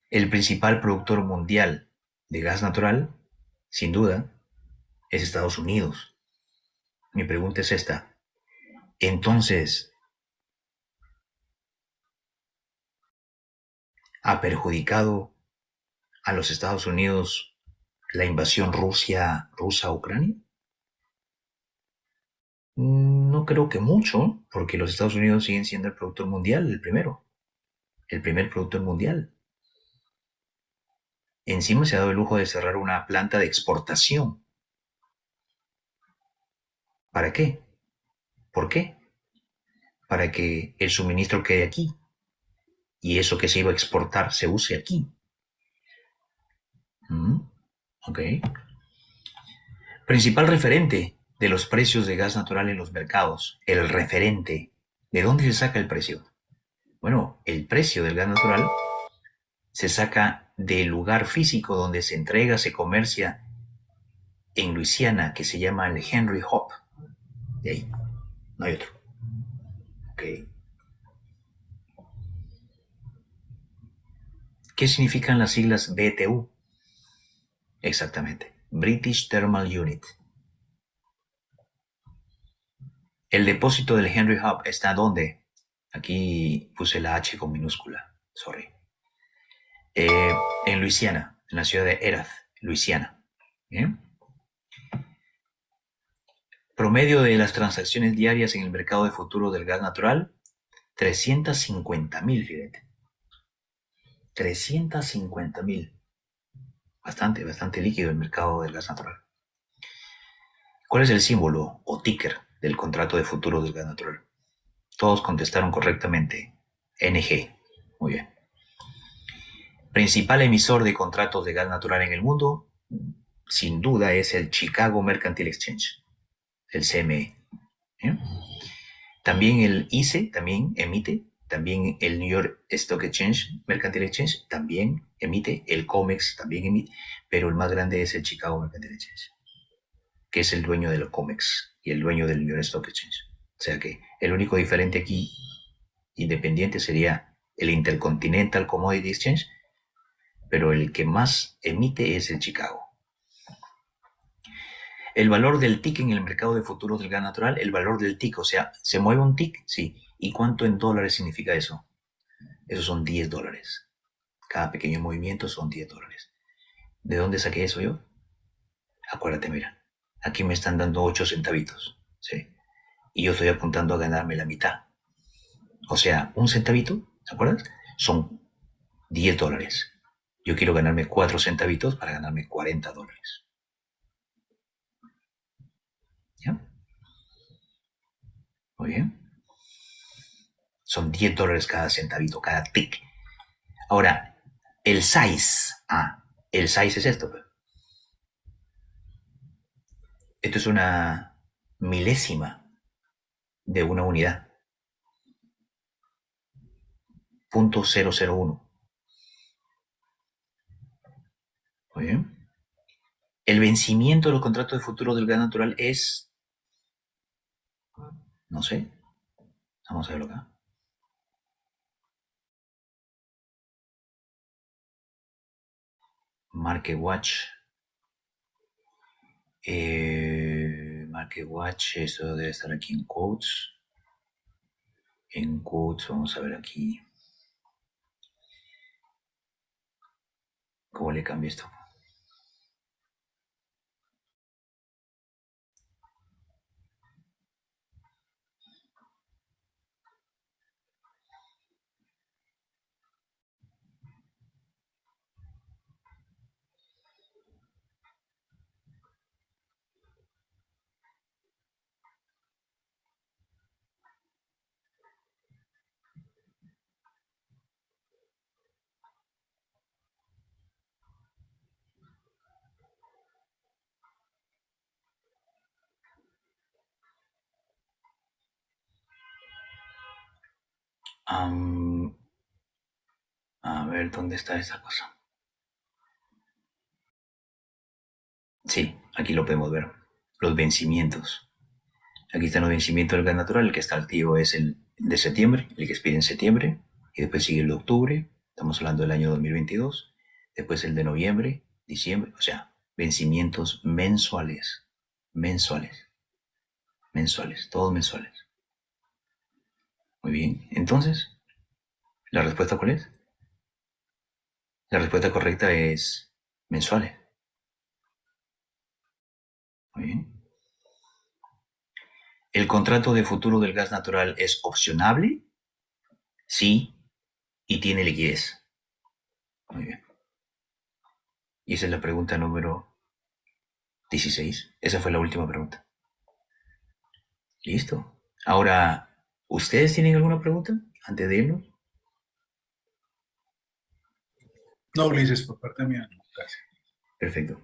S1: El principal productor mundial de gas natural, sin duda, es Estados Unidos. Mi pregunta es esta. Entonces, ¿ha perjudicado a los Estados Unidos la invasión rusa a Ucrania? No creo que mucho, porque los Estados Unidos siguen siendo el productor mundial, el primer productor mundial. Encima se ha dado el lujo de cerrar una planta de exportación. ¿Para qué? ¿Por qué? Para que el suministro quede aquí y eso que se iba a exportar se use aquí. Ok. Principal referente de los precios de gas natural en los mercados. El referente. ¿De dónde se saca el precio? Bueno, el precio del gas natural se saca del lugar físico donde se entrega, se comercia en Luisiana, que se llama el Henry Hub. De ahí, no hay otro. Ok. ¿Qué significan las siglas BTU? Exactamente. British Thermal Unit. El depósito del Henry Hub está ¿dónde? Aquí puse la H con minúscula. Sorry. En Luisiana, en la ciudad de Erath, Luisiana. ¿Bien? Promedio de las transacciones diarias en el mercado de futuros del gas natural, 350,000, fíjate. 350,000. Bastante líquido el mercado del gas natural. ¿Cuál es el símbolo o ticker del contrato de futuros del gas natural? Todos contestaron correctamente. NG. Muy bien. Principal emisor de contratos de gas natural en el mundo, sin duda, es el Chicago Mercantile Exchange, el CME. ¿Eh? También el ICE también emite, también el New York Stock Exchange, Mercantile Exchange, también emite, el COMEX también emite, pero el más grande es el Chicago Mercantile Exchange, que es el dueño del COMEX y el dueño del New York Stock Exchange. O sea que el único diferente aquí, independiente, sería el Intercontinental Commodity Exchange, pero el que más emite es el Chicago. El valor del TIC en el mercado de futuros del gas natural, el valor del TIC, o sea, ¿se mueve un TIC? Sí. ¿Y cuánto en dólares significa eso? Eso son $10. Cada pequeño movimiento son $10. ¿De dónde saqué eso yo? Acuérdate, mira, aquí me están dando 8 centavitos, ¿sí? Y yo estoy apuntando a ganarme la mitad. O sea, un centavito, ¿te acuerdas? Son $10. Yo quiero ganarme 4 centavitos para ganarme $40. ¿Ya? Muy bien. Son $10 cada centavito, cada tic. Ahora, el size. El size es esto. Esto es una milésima de una unidad. 0.001. Muy bien. El vencimiento de los contratos de futuro del gas natural es, no sé, vamos a verlo acá. Market Watch. Market Watch, eso debe estar aquí en quotes. En quotes, vamos a ver aquí. ¿Cómo le cambio esto? A ver, ¿dónde está esa cosa? Sí, aquí lo podemos ver. Los vencimientos. Aquí están los vencimientos del gas natural. El que está activo es el de septiembre, el que expira en septiembre. Y después sigue el de octubre. Estamos hablando del año 2022. Después el de noviembre, diciembre. O sea, vencimientos mensuales. Mensuales. Mensuales. Todos mensuales. Muy bien. Entonces, ¿la respuesta cuál es? La respuesta correcta es mensuales. Muy bien. ¿El contrato de futuro del gas natural es opcionable? Sí, y tiene liquidez. Muy bien. Y esa es la pregunta número 16. Esa fue la última pregunta. Listo. Ahora, ¿ustedes tienen alguna pregunta antes de irnos?
S2: No, Ulises, por parte mía, no, gracias.
S1: Perfecto.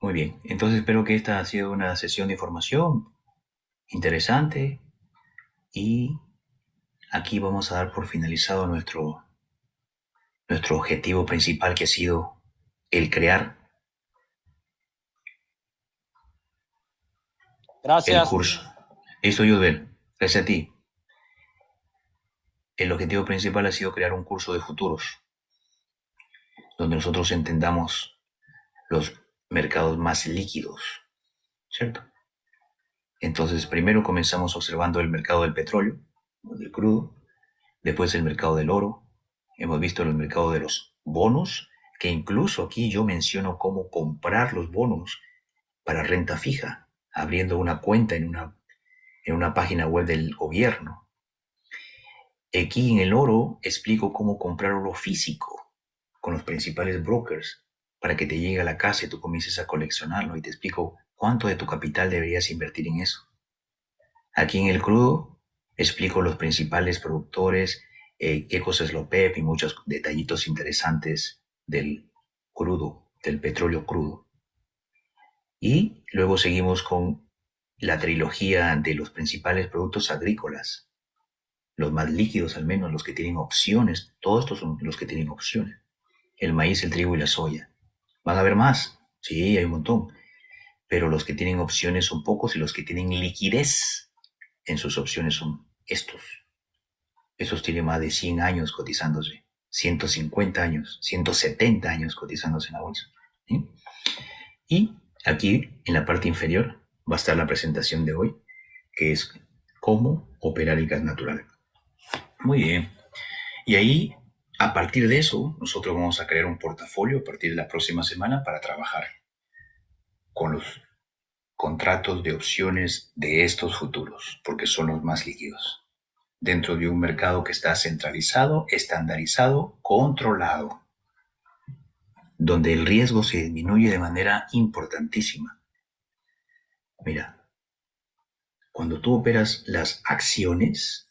S1: Muy bien. Entonces espero que esta ha sido una sesión de información interesante y aquí vamos a dar por finalizado nuestro objetivo principal, que ha sido el crear el
S3: Gracias.
S1: curso. Listo, Yudel. Gracias a ti. El objetivo principal ha sido crear un curso de futuros, donde nosotros entendamos los mercados más líquidos, ¿cierto? Entonces, primero comenzamos observando el mercado del petróleo, del crudo, después el mercado del oro, hemos visto el mercado de los bonos, que incluso aquí yo menciono cómo comprar los bonos para renta fija, abriendo una cuenta en una página web del gobierno. Aquí en el oro explico cómo comprar oro físico con los principales brokers para que te llegue a la casa y tú comiences a coleccionarlo, y te explico cuánto de tu capital deberías invertir en eso. Aquí en el crudo explico los principales productores, qué cosa es la OPEP y muchos detallitos interesantes del crudo, del petróleo crudo. Y luego seguimos con la trilogía de los principales productos agrícolas, los más líquidos al menos, los que tienen opciones. Todos estos son los que tienen opciones. El maíz, el trigo y la soya. ¿Van a haber más? Sí, hay un montón. Pero los que tienen opciones son pocos y los que tienen liquidez en sus opciones son estos. Estos tienen más de 100 años cotizándose, 150 años, 170 años cotizándose en la bolsa. ¿Sí? Y aquí, en la parte inferior, va a estar la presentación de hoy, que es cómo operar el gas natural. Muy bien. Y ahí, a partir de eso, nosotros vamos a crear un portafolio a partir de la próxima semana para trabajar con los contratos de opciones de estos futuros, porque son los más líquidos, dentro de un mercado que está centralizado, estandarizado, controlado, donde el riesgo se disminuye de manera importantísima. Mira, cuando tú operas las acciones,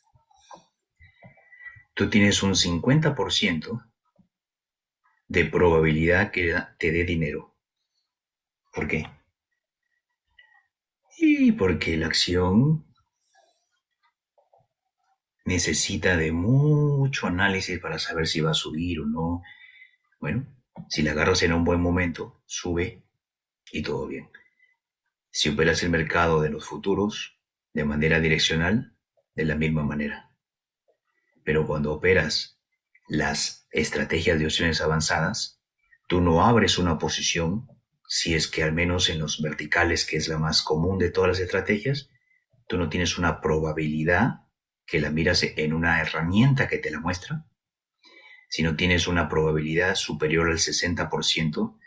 S1: tú tienes un 50% de probabilidad que te dé dinero. ¿Por qué? Y porque la acción necesita de mucho análisis para saber si va a subir o no. Bueno, si la agarras en un buen momento, sube y todo bien. Si operas el mercado de los futuros de manera direccional, de la misma manera. Pero cuando operas las estrategias de opciones avanzadas, tú no abres una posición, si es que al menos en los verticales, que es la más común de todas las estrategias, tú no tienes una probabilidad que la miras en una herramienta que te la muestra, sino tienes una probabilidad superior al 60%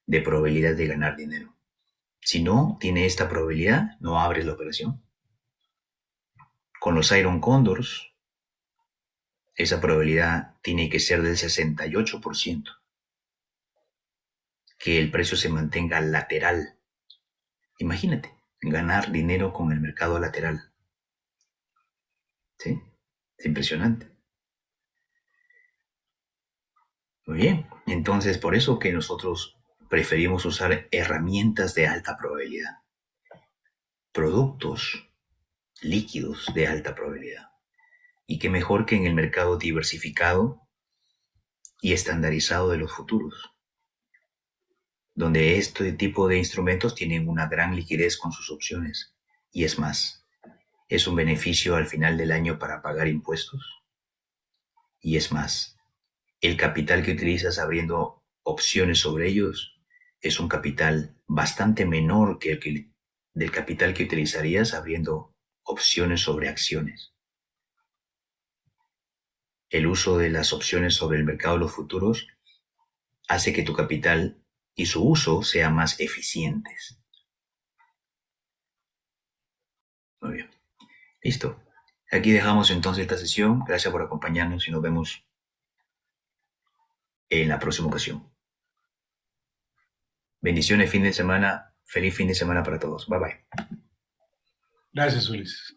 S1: de probabilidad de ganar dinero. Si no tiene esta probabilidad, no abres la operación. Con los Iron Condors, esa probabilidad tiene que ser del 68%, que el precio se mantenga lateral. Imagínate, ganar dinero con el mercado lateral. ¿Sí? Es impresionante. Muy bien, entonces por eso que nosotros preferimos usar herramientas de alta probabilidad, productos líquidos de alta probabilidad. Y qué mejor que en el mercado diversificado y estandarizado de los futuros, donde este tipo de instrumentos tienen una gran liquidez con sus opciones. Y es más, es un beneficio al final del año para pagar impuestos. Y es más, el capital que utilizas abriendo opciones sobre ellos es un capital bastante menor que del capital que utilizarías abriendo opciones sobre acciones. El uso de las opciones sobre el mercado de los futuros hace que tu capital y su uso sean más eficientes. Muy bien. Listo. Aquí dejamos entonces esta sesión. Gracias por acompañarnos y nos vemos en la próxima ocasión. Bendiciones, fin de semana. Feliz fin de semana para todos. Bye bye.
S2: Gracias, Ulises.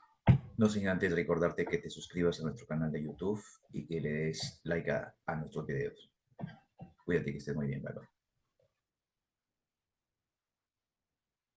S1: No sin antes recordarte que te suscribas a nuestro canal de YouTube y que le des like a nuestros videos. Cuídate, que estés muy bien. Bye bye.